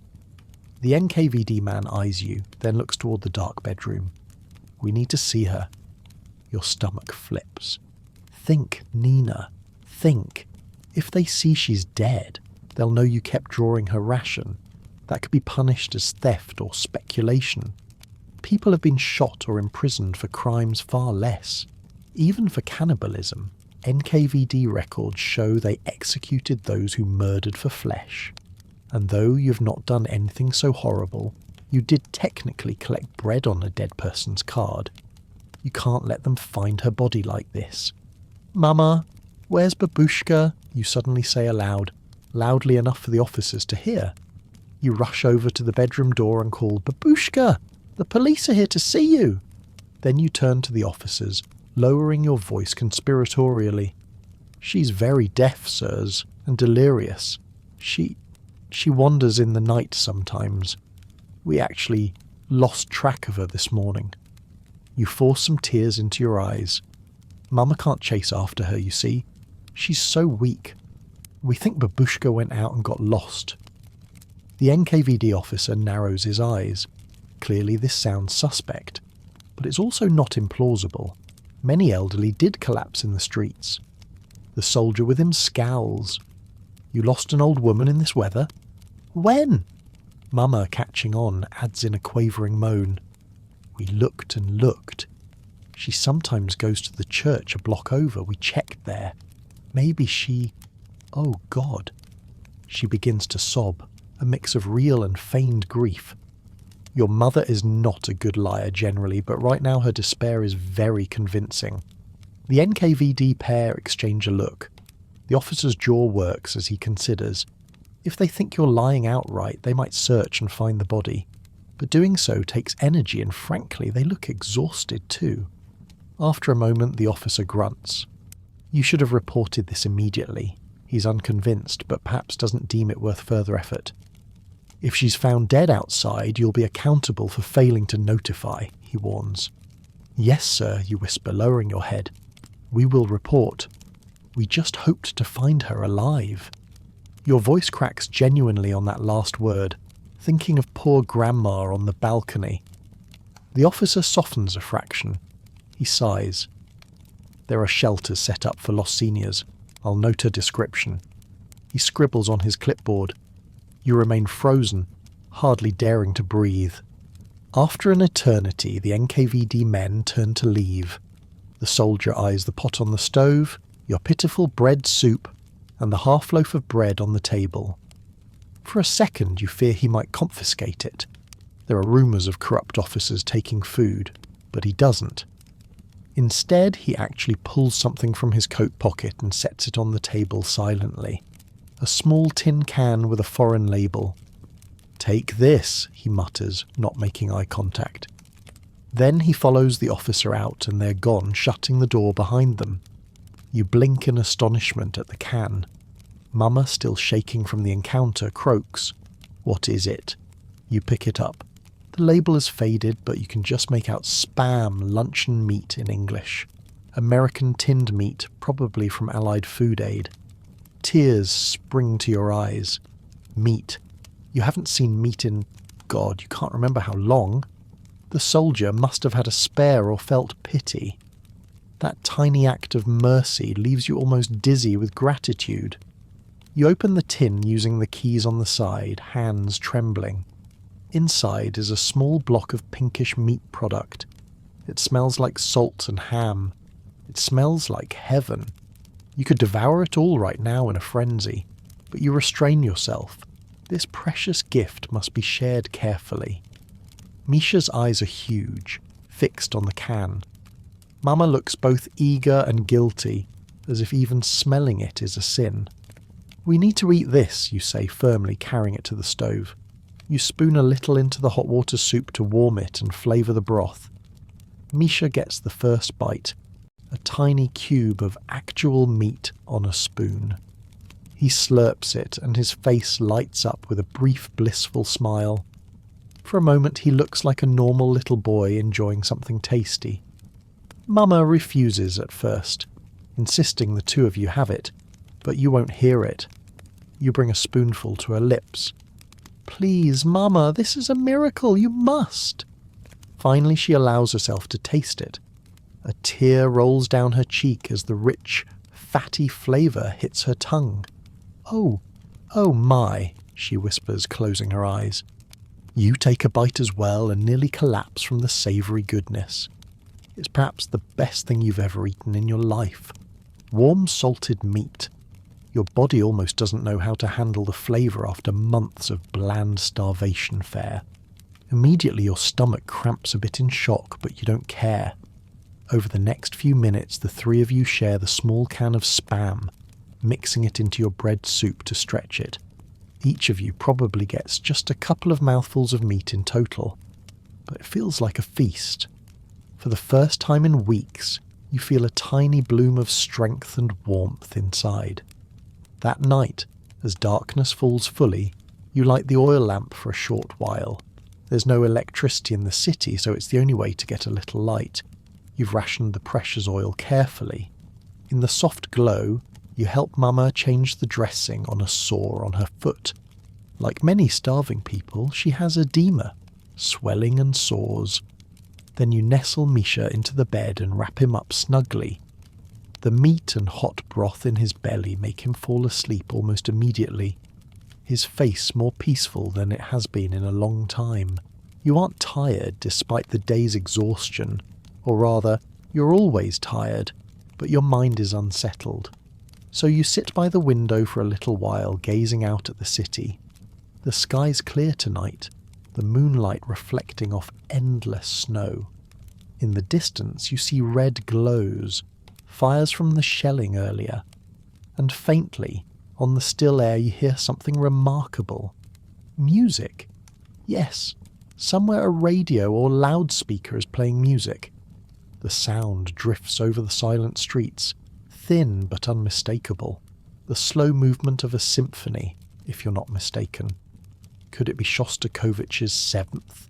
The NKVD man eyes you, then looks toward the dark bedroom. "We need to see her." Your stomach flips. Think, Nina. Think. If they see she's dead, they'll know you kept drawing her ration. That could be punished as theft or speculation. People have been shot or imprisoned for crimes far less. Even for cannibalism, NKVD records show they executed those who murdered for flesh. And though you've not done anything so horrible, you did technically collect bread on a dead person's card. You can't let them find her body like this. "Mama, where's Babushka?" you suddenly say aloud, loudly enough for the officers to hear. You rush over to the bedroom door and call, "Babushka! The police are here to see you!" Then you turn to the officers, lowering your voice conspiratorially. "She's very deaf, sirs, and delirious. She wanders in the night sometimes. We actually lost track of her this morning." You force some tears into your eyes. Mama can't chase after her, you see. She's so weak. We think Babushka went out and got lost. The NKVD officer narrows his eyes. Clearly this sounds suspect, but it's also not implausible. Many elderly did collapse in the streets. The soldier with him scowls. "You lost an old woman in this weather?" "When?" Mama, catching on, adds in a quavering moan. "We looked and looked. She sometimes goes to the church a block over. We checked there. Maybe she... Oh, God." She begins to sob, a mix of real and feigned grief. Your mother is not a good liar generally, but right now her despair is very convincing. The NKVD pair exchange a look. The officer's jaw works as he considers. If they think you're lying outright, they might search and find the body. But doing so takes energy, and frankly, they look exhausted too. After a moment, the officer grunts. "You should have reported this immediately." He's unconvinced, but perhaps doesn't deem it worth further effort. If she's found dead outside, you'll be accountable for failing to notify, he warns. Yes, sir, you whisper, lowering your head. We will report. We just hoped to find her alive. Your voice cracks genuinely on that last word, thinking of poor Grandma on the balcony. The officer softens a fraction. He sighs. There are shelters set up for lost seniors. I'll note a description. He scribbles on his clipboard. You remain frozen, hardly daring to breathe. After an eternity, the NKVD men turn to leave. The soldier eyes the pot on the stove, your pitiful bread soup, and the half-loaf of bread on the table. For a second you fear he might confiscate it. There are rumours of corrupt officers taking food, but he doesn't. Instead, he actually pulls something from his coat pocket and sets it on the table silently. A small tin can with a foreign label. Take this, he mutters, not making eye contact. Then he follows the officer out and they're gone, shutting the door behind them. You blink in astonishment at the can. Mama, still shaking from the encounter, croaks. What is it? You pick it up. The label is faded, but you can just make out Spam luncheon meat in English. American tinned meat, probably from Allied Food Aid. Tears spring to your eyes. Meat. You haven't seen meat in, God, you can't remember how long. The soldier must have had a spare or felt pity. That tiny act of mercy leaves you almost dizzy with gratitude. You open the tin using the keys on the side, hands trembling. Inside is a small block of pinkish meat product. It smells like salt and ham. It smells like heaven. You could devour it all right now in a frenzy, but you restrain yourself. This precious gift must be shared carefully. Misha's eyes are huge, fixed on the can. Mama looks both eager and guilty, as if even smelling it is a sin. We need to eat this, you say firmly, carrying it to the stove. You spoon a little into the hot water soup to warm it and flavour the broth. Misha gets the first bite, a tiny cube of actual meat on a spoon. He slurps it and his face lights up with a brief blissful smile. For a moment he looks like a normal little boy enjoying something tasty. Mama refuses at first, insisting the two of you have it, but you won't hear it. You bring a spoonful to her lips. Please, Mama, this is a miracle, you must. Finally she allows herself to taste it. A tear rolls down her cheek as the rich, fatty flavour hits her tongue. Oh my, she whispers, closing her eyes. You take a bite as well and nearly collapse from the savoury goodness. It's perhaps the best thing you've ever eaten in your life. Warm salted meat. Your body almost doesn't know how to handle the flavour after months of bland starvation fare. Immediately your stomach cramps a bit in shock, but you don't care. Over the next few minutes the three of you share the small can of Spam, mixing it into your bread soup to stretch it. Each of you probably gets just a couple of mouthfuls of meat in total, but it feels like a feast. For the first time in weeks, you feel a tiny bloom of strength and warmth inside. That night, as darkness falls fully, you light the oil lamp for a short while. There's no electricity in the city, so it's the only way to get a little light. You've rationed the precious oil carefully. In the soft glow, you help Mama change the dressing on a sore on her foot. Like many starving people, she has edema, swelling and sores. Then you nestle Misha into the bed and wrap him up snugly. The meat and hot broth in his belly make him fall asleep almost immediately, his face more peaceful than it has been in a long time. You aren't tired despite the day's exhaustion, or rather, you're always tired, but your mind is unsettled. So you sit by the window for a little while, gazing out at the city. The sky's clear tonight, the moonlight reflecting off endless snow. In the distance you see red glows, fires from the shelling earlier, and faintly, on the still air you hear something remarkable. Music. Yes, somewhere a radio or loudspeaker is playing music. The sound drifts over the silent streets, thin but unmistakable, the slow movement of a symphony, if you're not mistaken. Could it be Shostakovich's Seventh?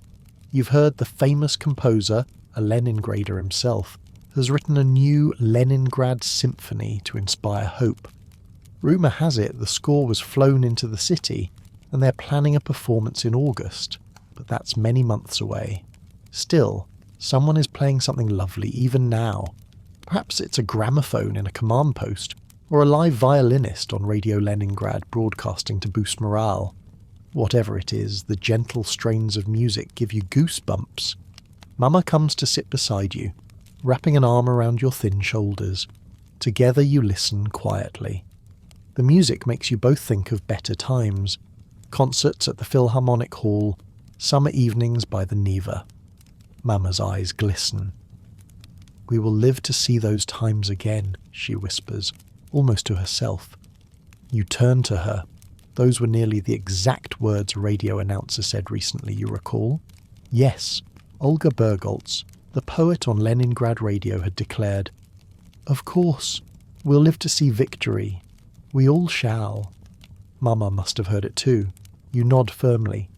You've heard the famous composer, a Leningrader himself, has written a new Leningrad symphony to inspire hope. Rumour has it the score was flown into the city and they're planning a performance in August, but that's many months away. Still, someone is playing something lovely even now. Perhaps it's a gramophone in a command post, or a live violinist on Radio Leningrad broadcasting to boost morale. Whatever it is, the gentle strains of music give you goosebumps. Mama comes to sit beside you, wrapping an arm around your thin shoulders. Together you listen quietly. The music makes you both think of better times. Concerts at the Philharmonic Hall, summer evenings by the Neva. Mama's eyes glisten. "We will live to see those times again," she whispers, almost to herself. You turn to her. Those were nearly the exact words a radio announcer said recently, you recall? Yes, Olga Bergholz, the poet on Leningrad radio, had declared, "Of course, we'll live to see victory. We all shall." Mama must have heard it too. You nod firmly.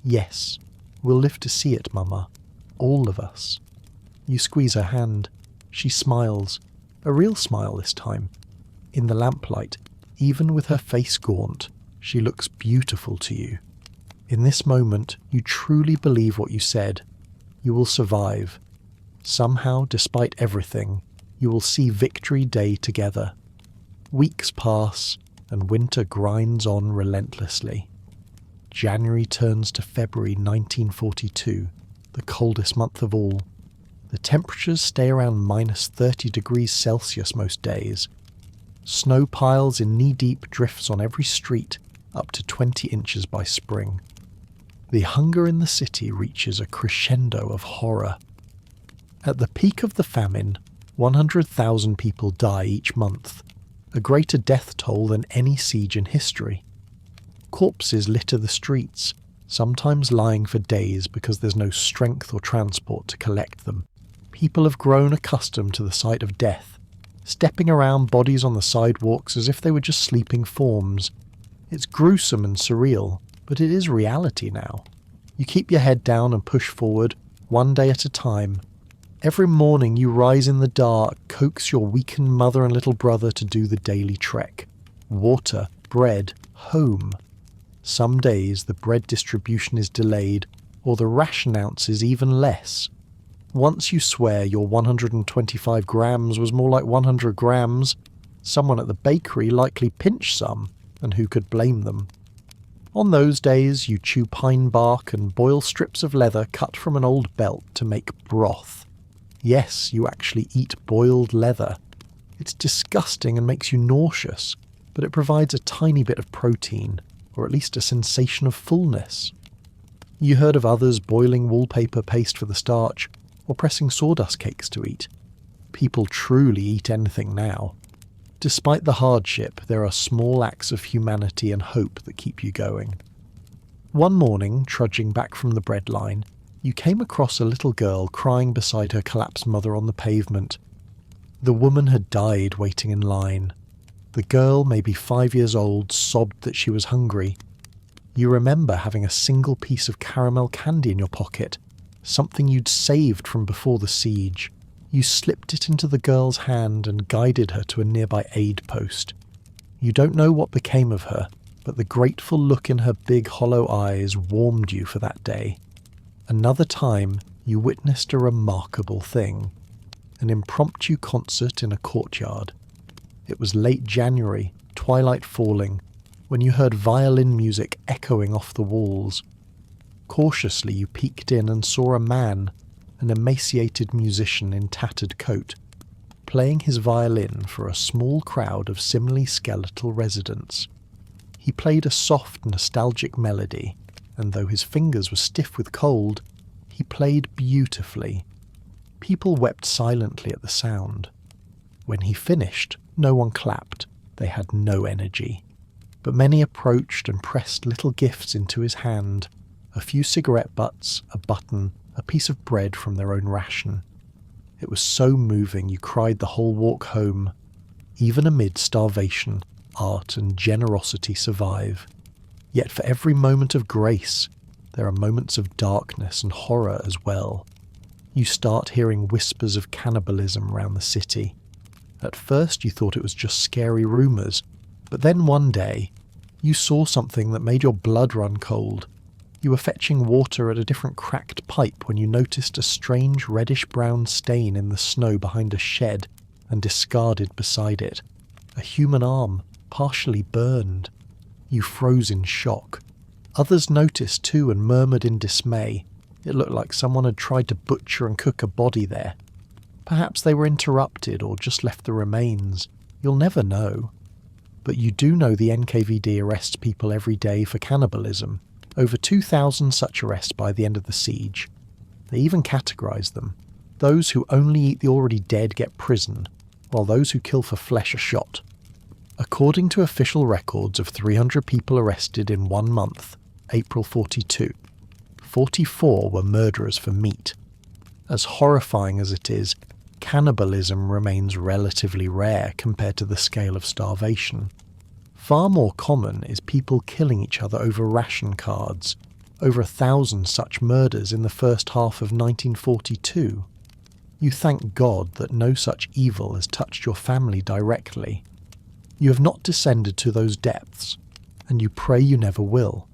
"Yes, we'll live to see it, Mama. All of us." You squeeze her hand. She smiles. A real smile this time. In the lamplight, even with her face gaunt, she looks beautiful to you. In this moment, you truly believe what you said. You will survive. Somehow, despite everything, you will see Victory Day together. Weeks pass, and winter grinds on relentlessly. January turns to February 1942, the coldest month of all. The temperatures stay around minus 30 degrees Celsius most days. Snow piles in knee-deep drifts on every street, up to 20 inches by spring. The hunger in the city reaches a crescendo of horror. At the peak of the famine, 100,000 people die each month, a greater death toll than any siege in history. Corpses litter the streets, sometimes lying for days because there's no strength or transport to collect them. People have grown accustomed to the sight of death, stepping around bodies on the sidewalks as if they were just sleeping forms. It's gruesome and surreal, but it is reality now. You keep your head down and push forward, one day at a time. Every morning you rise in the dark, coax your weakened mother and little brother to do the daily trek. Water, bread, home. Some days the bread distribution is delayed, or the ration ounce is even less. Once you swear your 125 grams was more like 100 grams, someone at the bakery likely pinched some, and who could blame them? On those days you chew pine bark and boil strips of leather cut from an old belt to make broth. Yes, you actually eat boiled leather. It's disgusting and makes you nauseous, but it provides a tiny bit of protein, or at least a sensation of fullness. You heard of others boiling wallpaper paste for the starch, or pressing sawdust cakes to eat. People truly eat anything now. Despite the hardship, there are small acts of humanity and hope that keep you going. One morning, trudging back from the bread line, you came across a little girl crying beside her collapsed mother on the pavement. The woman had died waiting in line. The girl, maybe 5 years old, sobbed that she was hungry. You remember having a single piece of caramel candy in your pocket, something you'd saved from before the siege. You slipped it into the girl's hand and guided her to a nearby aid post. You don't know what became of her, but the grateful look in her big hollow eyes warmed you for that day. Another time, you witnessed a remarkable thing. An impromptu concert in a courtyard. It was late January, twilight falling, when you heard violin music echoing off the walls. Cautiously you peeked in and saw a man, an emaciated musician in tattered coat, playing his violin for a small crowd of similarly skeletal residents. He played a soft, nostalgic melody, and though his fingers were stiff with cold, he played beautifully. People wept silently at the sound. When he finished, no one clapped. They had no energy. But many approached and pressed little gifts into his hand, a few cigarette butts, a button, a piece of bread from their own ration. It was so moving you cried the whole walk home. Even amid starvation, art and generosity survive. Yet for every moment of grace, there are moments of darkness and horror as well. You start hearing whispers of cannibalism around the city. At first you thought it was just scary rumours, but then one day, you saw something that made your blood run cold. You were fetching water at a different cracked pipe when you noticed a strange reddish-brown stain in the snow behind a shed and discarded beside it. A human arm, partially burned. You froze in shock. Others noticed too and murmured in dismay. It looked like someone had tried to butcher and cook a body there. Perhaps they were interrupted or just left the remains. You'll never know. But you do know the NKVD arrests people every day for cannibalism. Over 2,000 such arrests by the end of the siege. They even categorise them. Those who only eat the already dead get prisoned, while those who kill for flesh are shot. According to official records of 300 people arrested in 1 month, April 42, 44 were murderers for meat. As horrifying as it is, cannibalism remains relatively rare compared to the scale of starvation. Far more common is people killing each other over ration cards. Over 1,000 such murders in the first half of 1942. You thank God that no such evil has touched your family directly. You have not descended to those depths, and you pray you never will.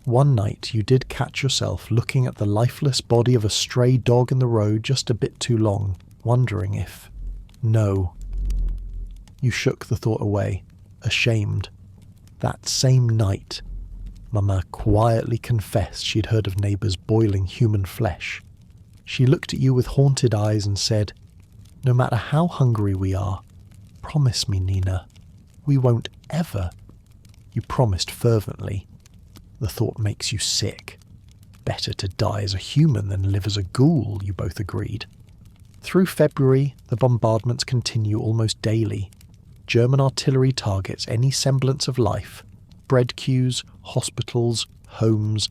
One night you did catch yourself looking at the lifeless body of a stray dog in the road just a bit too long, wondering if... No. You shook the thought away, ashamed. That same night, Mama quietly confessed she'd heard of neighbours boiling human flesh. She looked at you with haunted eyes and said, "No matter how hungry we are, promise me, Nina, we won't ever." You promised fervently. The thought makes you sick. Better to die as a human than live as a ghoul, you both agreed. Through February, the bombardments continue almost daily. German artillery targets any semblance of life. Bread queues, hospitals, homes.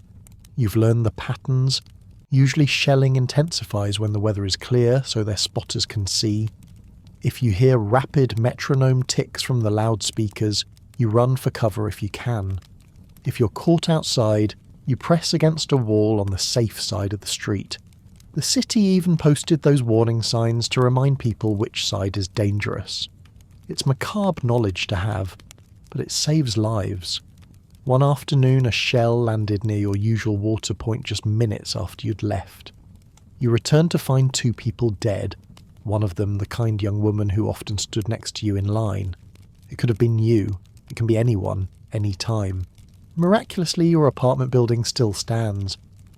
You've learned the patterns. Usually shelling intensifies when the weather is clear so their spotters can see. If you hear rapid metronome ticks from the loudspeakers, you run for cover if you can. If you're caught outside, you press against a wall on the safe side of the street. The city even posted those warning signs to remind people which side is dangerous. It's macabre knowledge to have, but it saves lives. One afternoon a shell landed near your usual water point just minutes after you'd left. You returned to find 2 people dead, one of them the kind young woman who often stood next to you in line. It could have been you. It can be anyone, any time. Miraculously, your apartment building still stands.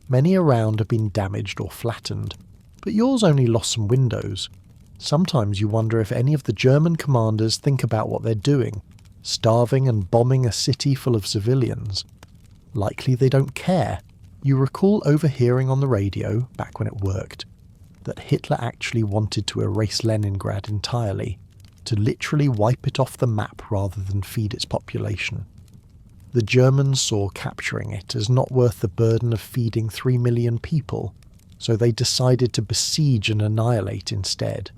Many around have been damaged or flattened, but yours only lost some windows. Sometimes you wonder if any of the German commanders think about what they're doing, starving and bombing a city full of civilians. Likely they don't care. You recall overhearing on the radio, back when it worked, that Hitler actually wanted to erase Leningrad entirely, to literally wipe it off the map rather than feed its population. The Germans saw capturing it as not worth the burden of feeding 3 million people, so they decided to besiege and annihilate instead.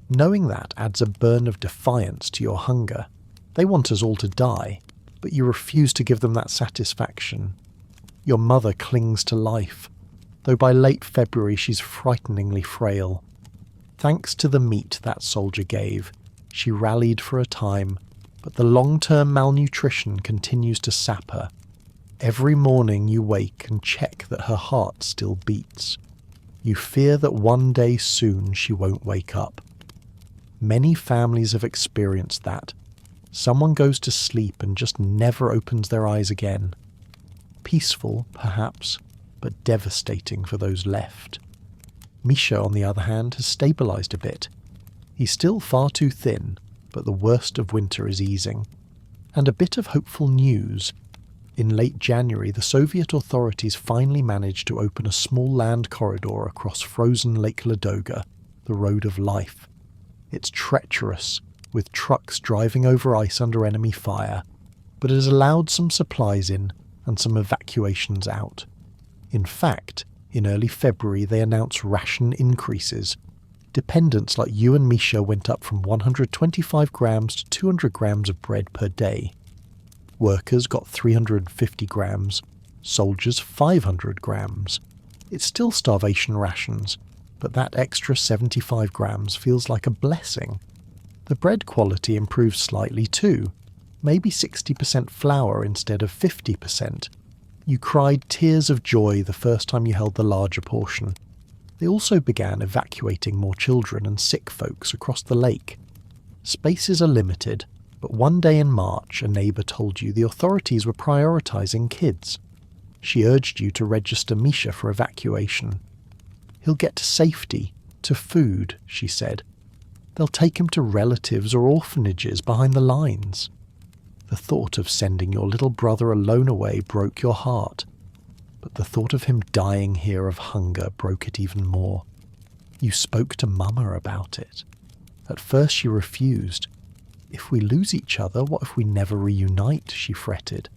Knowing that adds a burn of defiance to your hunger. They want us all to die, but you refuse to give them that satisfaction. Your mother clings to life, though by late February she's frighteningly frail. Thanks to the meat that soldier gave, she rallied for a time, but the long-term malnutrition continues to sap her. Every morning you wake and check that her heart still beats. You fear that one day soon she won't wake up. Many families have experienced that. Someone goes to sleep and just never opens their eyes again. Peaceful, perhaps, but devastating for those left. Misha, on the other hand, has stabilised a bit. He's still far too thin, but the worst of winter is easing. And a bit of hopeful news. In late January, the Soviet authorities finally managed to open a small land corridor across frozen Lake Ladoga, the road of life. It's treacherous, with trucks driving over ice under enemy fire, but it has allowed some supplies in and some evacuations out. In fact, in early February they announced ration increases. Dependents like you and Misha went up from 125 grams to 200 grams of bread per day. Workers got 350 grams, soldiers 500 grams. It's still starvation rations, but that extra 75 grams feels like a blessing. The bread quality improves slightly too, maybe 60% flour instead of 50%. You cried tears of joy the first time you held the larger portion. They also began evacuating more children and sick folks across the lake. Spaces are limited, but one day in March a neighbour told you the authorities were prioritising kids. She urged you to register Misha for evacuation. He'll get to safety, to food, she said. They'll take him to relatives or orphanages behind the lines. The thought of sending your little brother alone away broke your heart, but the thought of him dying here of hunger broke it even more. You spoke to Mama about it. At first she refused. If we lose each other, what if we never reunite? She fretted.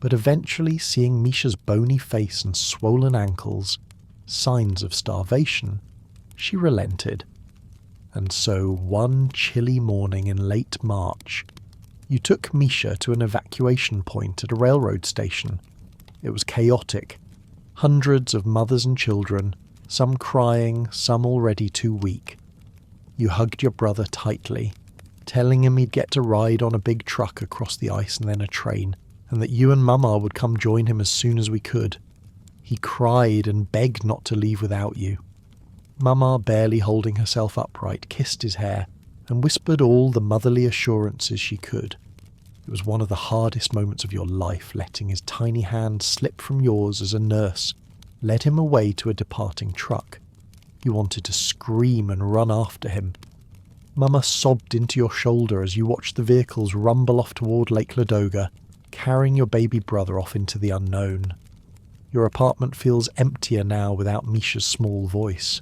But eventually, seeing Misha's bony face and swollen ankles, signs of starvation, she relented. And so, one chilly morning in late March, you took Misha to an evacuation point at a railroad station. It was chaotic. Hundreds of mothers and children, some crying, some already too weak. You hugged your brother tightly, telling him he'd get to ride on a big truck across the ice and then a train, and that you and Mama would come join him as soon as we could. He cried and begged not to leave without you. Mama, barely holding herself upright, kissed his hair and whispered all the motherly assurances she could. It was one of the hardest moments of your life, letting his tiny hand slip from yours as a nurse led him away to a departing truck. You wanted to scream and run after him. Mama sobbed into your shoulder as you watched the vehicles rumble off toward Lake Ladoga, carrying your baby brother off into the unknown. Your apartment feels emptier now without Misha's small voice.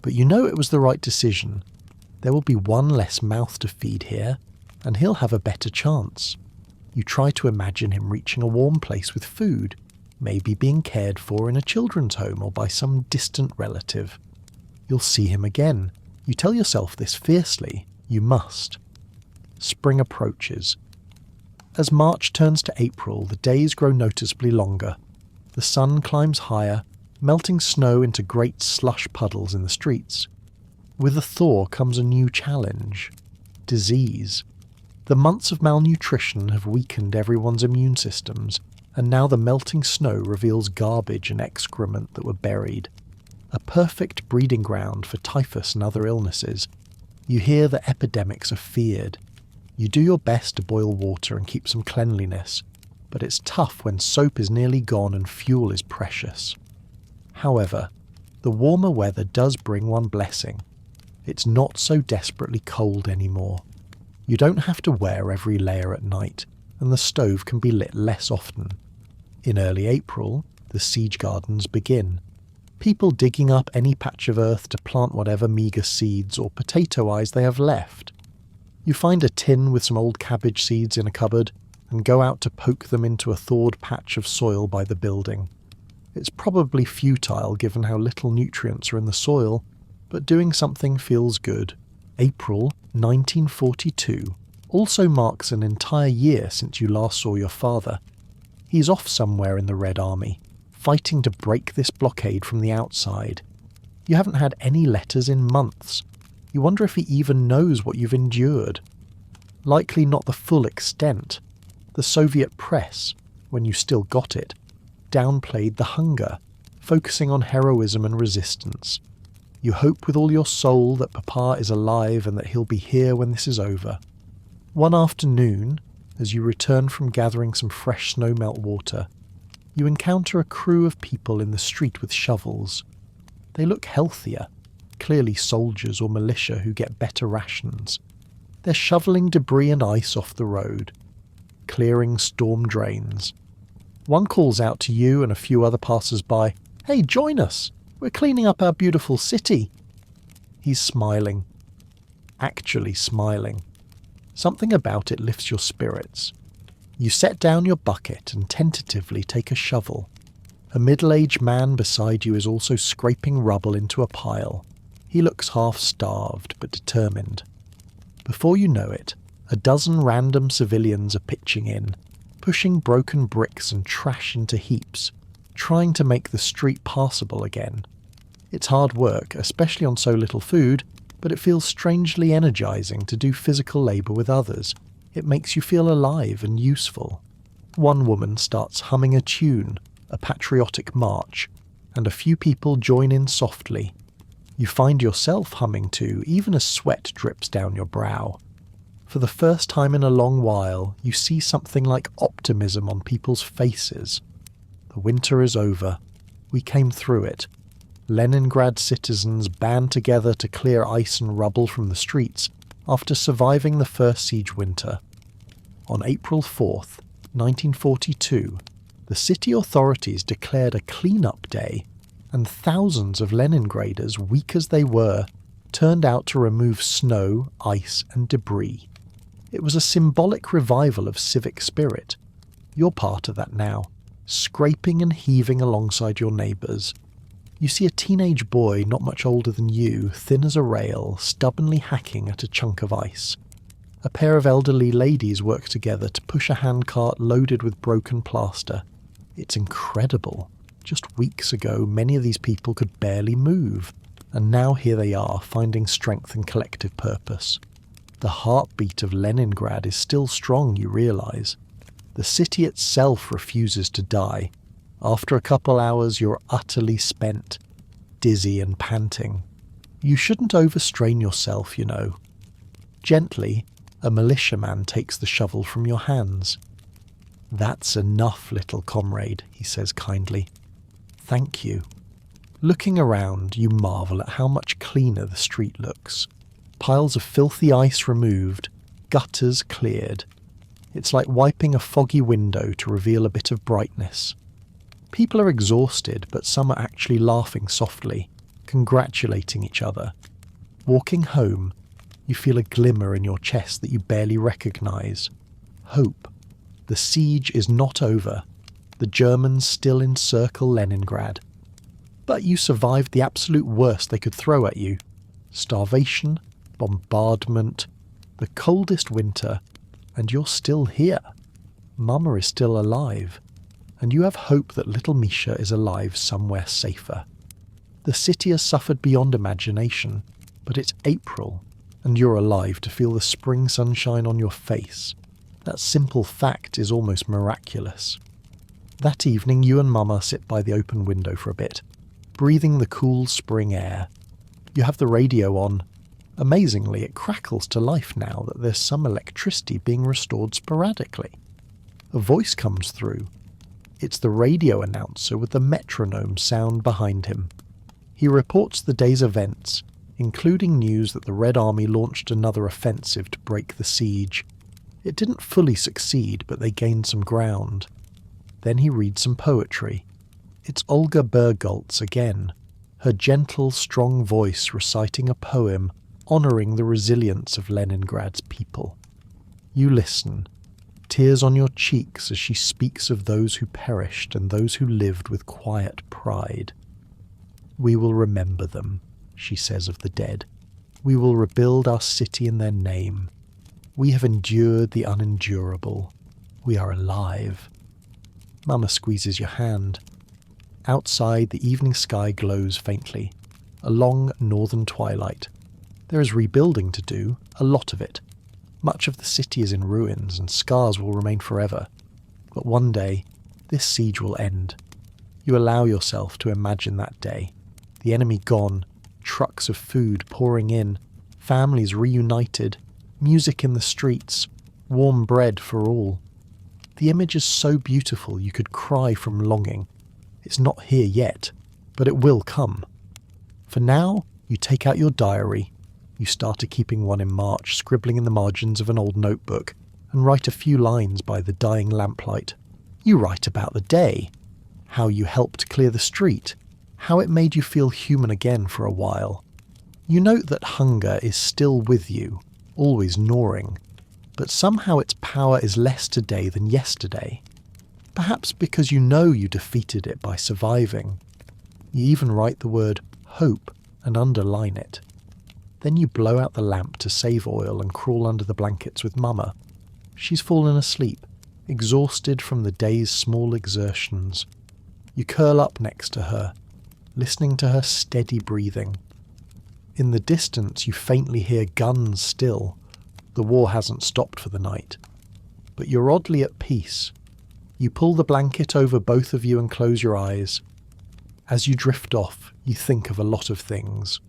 But you know it was the right decision. There will be one less mouth to feed here, and he'll have a better chance. You try to imagine him reaching a warm place with food, maybe being cared for in a children's home or by some distant relative. You'll see him again. You tell yourself this fiercely. You must. Spring approaches. As March turns to April, the days grow noticeably longer. The sun climbs higher, melting snow into great slush puddles in the streets. With a thaw comes a new challenge: disease. The months of malnutrition have weakened everyone's immune systems, and now the melting snow reveals garbage and excrement that were buried. A perfect breeding ground for typhus and other illnesses. You hear that epidemics are feared. You do your best to boil water and keep some cleanliness, but it's tough when soap is nearly gone and fuel is precious. However, the warmer weather does bring one blessing. It's not so desperately cold anymore. You don't have to wear every layer at night, and the stove can be lit less often. In early April, the siege gardens begin. People digging up any patch of earth to plant whatever meagre seeds or potato eyes they have left. You find a tin with some old cabbage seeds in a cupboard and go out to poke them into a thawed patch of soil by the building. It's probably futile given how little nutrients are in the soil, but doing something feels good. April 1942 also marks an entire year since you last saw your father. He's off somewhere in the Red Army, fighting to break this blockade from the outside. You haven't had any letters in months. You wonder if he even knows what you've endured. Likely not the full extent. The Soviet press, when you still got it, downplayed the hunger, focusing on heroism and resistance. You hope with all your soul that Papa is alive and that he'll be here when this is over. One afternoon, as you return from gathering some fresh snowmelt water, you encounter a crew of people in the street with shovels. They look healthier, clearly soldiers or militia who get better rations. They're shoveling debris and ice off the road, clearing storm drains. One calls out to you and a few other passers-by, "Hey, join us! We're cleaning up our beautiful city." He's smiling. Actually smiling. Something about it lifts your spirits. You set down your bucket and tentatively take a shovel. A middle-aged man beside you is also scraping rubble into a pile. He looks half-starved but determined. Before you know it, A dozen random civilians are pitching in, pushing broken bricks and trash into heaps, trying to make the street passable again. It's hard work, especially on so little food, but it feels strangely energizing to do physical labour with others. It makes you feel alive and useful. One woman starts humming a tune, a patriotic march, and a few people join in softly. You find yourself humming too, even as sweat drips down your brow. For the first time in a long while, you see something like optimism on people's faces. The winter is over. We came through it. Leningrad citizens band together to clear ice and rubble from the streets after surviving the first siege winter. On April 4th, 1942, the city authorities declared a clean-up day, and thousands of Leningraders, weak as they were, turned out to remove snow, ice and debris. It was a symbolic revival of civic spirit. You're part of that now, scraping and heaving alongside your neighbours. You see a teenage boy not much older than you, thin as a rail, stubbornly hacking at a chunk of ice. A pair of elderly ladies work together to push a handcart loaded with broken plaster. It's incredible. Just weeks ago, many of these people could barely move, and now here they are, finding strength and collective purpose. The heartbeat of Leningrad is still strong, you realise. The city itself refuses to die. After a couple hours, you're utterly spent, dizzy and panting. You shouldn't overstrain yourself, you know. Gently, a militiaman takes the shovel from your hands. "That's enough, little comrade," he says kindly. "Thank you." Looking around, you marvel at how much cleaner the street looks. Piles of filthy ice removed, gutters cleared. It's like wiping a foggy window to reveal a bit of brightness. People are exhausted, but some are actually laughing softly, congratulating each other. Walking home, you feel a glimmer in your chest that you barely recognise. Hope. The siege is not over. The Germans still encircle Leningrad. But you survived the absolute worst they could throw at you. Starvation, bombardment, the coldest winter, and you're still here. Mama is still alive, and you have hope that little Misha is alive somewhere safer. The city has suffered beyond imagination, but it's April, and you're alive to feel the spring sunshine on your face. That simple fact is almost miraculous. That evening you and Mama sit by the open window for a bit, breathing the cool spring air. You have the radio on. Amazingly, it crackles to life now that there's some electricity being restored sporadically. A voice comes through. It's the radio announcer with the metronome sound behind him. He reports the day's events, including news that the Red Army launched another offensive to break the siege. It didn't fully succeed, but they gained some ground. Then he reads some poetry. It's Olga Bergholz again, her gentle, strong voice reciting a poem honouring the resilience of Leningrad's people. You listen, tears on your cheeks as she speaks of those who perished and those who lived with quiet pride. "We will remember them," she says of the dead. "We will rebuild our city in their name. We have endured the unendurable. We are alive." Mama squeezes your hand. Outside, the evening sky glows faintly, a long northern twilight. There is rebuilding to do, a lot of it. Much of the city is in ruins, and scars will remain forever. But one day, this siege will end. You allow yourself to imagine that day. The enemy gone, trucks of food pouring in, families reunited, music in the streets, warm bread for all. The image is so beautiful you could cry from longing. It's not here yet, but it will come. For now, you take out your diary. You started keeping one in March, scribbling in the margins of an old notebook, and write a few lines by the dying lamplight. You write about the day, how you helped clear the street, how it made you feel human again for a while. You note that hunger is still with you, always gnawing, but somehow its power is less today than yesterday. Perhaps because you know you defeated it by surviving. You even write the word hope and underline it. Then you blow out the lamp to save oil and crawl under the blankets with Mama. She's fallen asleep, exhausted from the day's small exertions. You curl up next to her, listening to her steady breathing. In the distance you faintly hear guns still. The war hasn't stopped for the night. But you're oddly at peace. You pull the blanket over both of you and close your eyes. As you drift off, you think of a lot of things.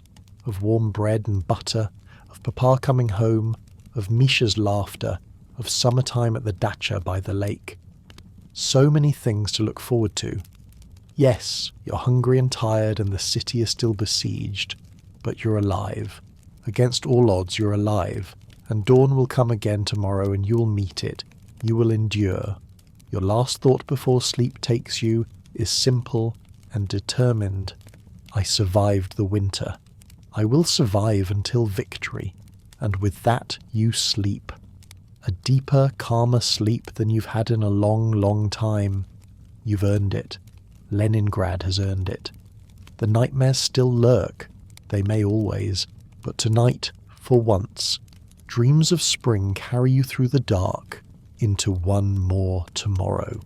Of warm bread and butter, of Papa coming home, of Misha's laughter, of summertime at the dacha by the lake. So many things to look forward to. Yes, you're hungry and tired and the city is still besieged, but you're alive. Against all odds, you're alive, and dawn will come again tomorrow and you'll meet it. You will endure. Your last thought before sleep takes you is simple and determined. I survived the winter. I will survive until victory, and with that you sleep. A deeper, calmer sleep than you've had in a long, long time. You've earned it. Leningrad has earned it. The nightmares still lurk. They may always. But tonight, for once, dreams of spring carry you through the dark into one more tomorrow.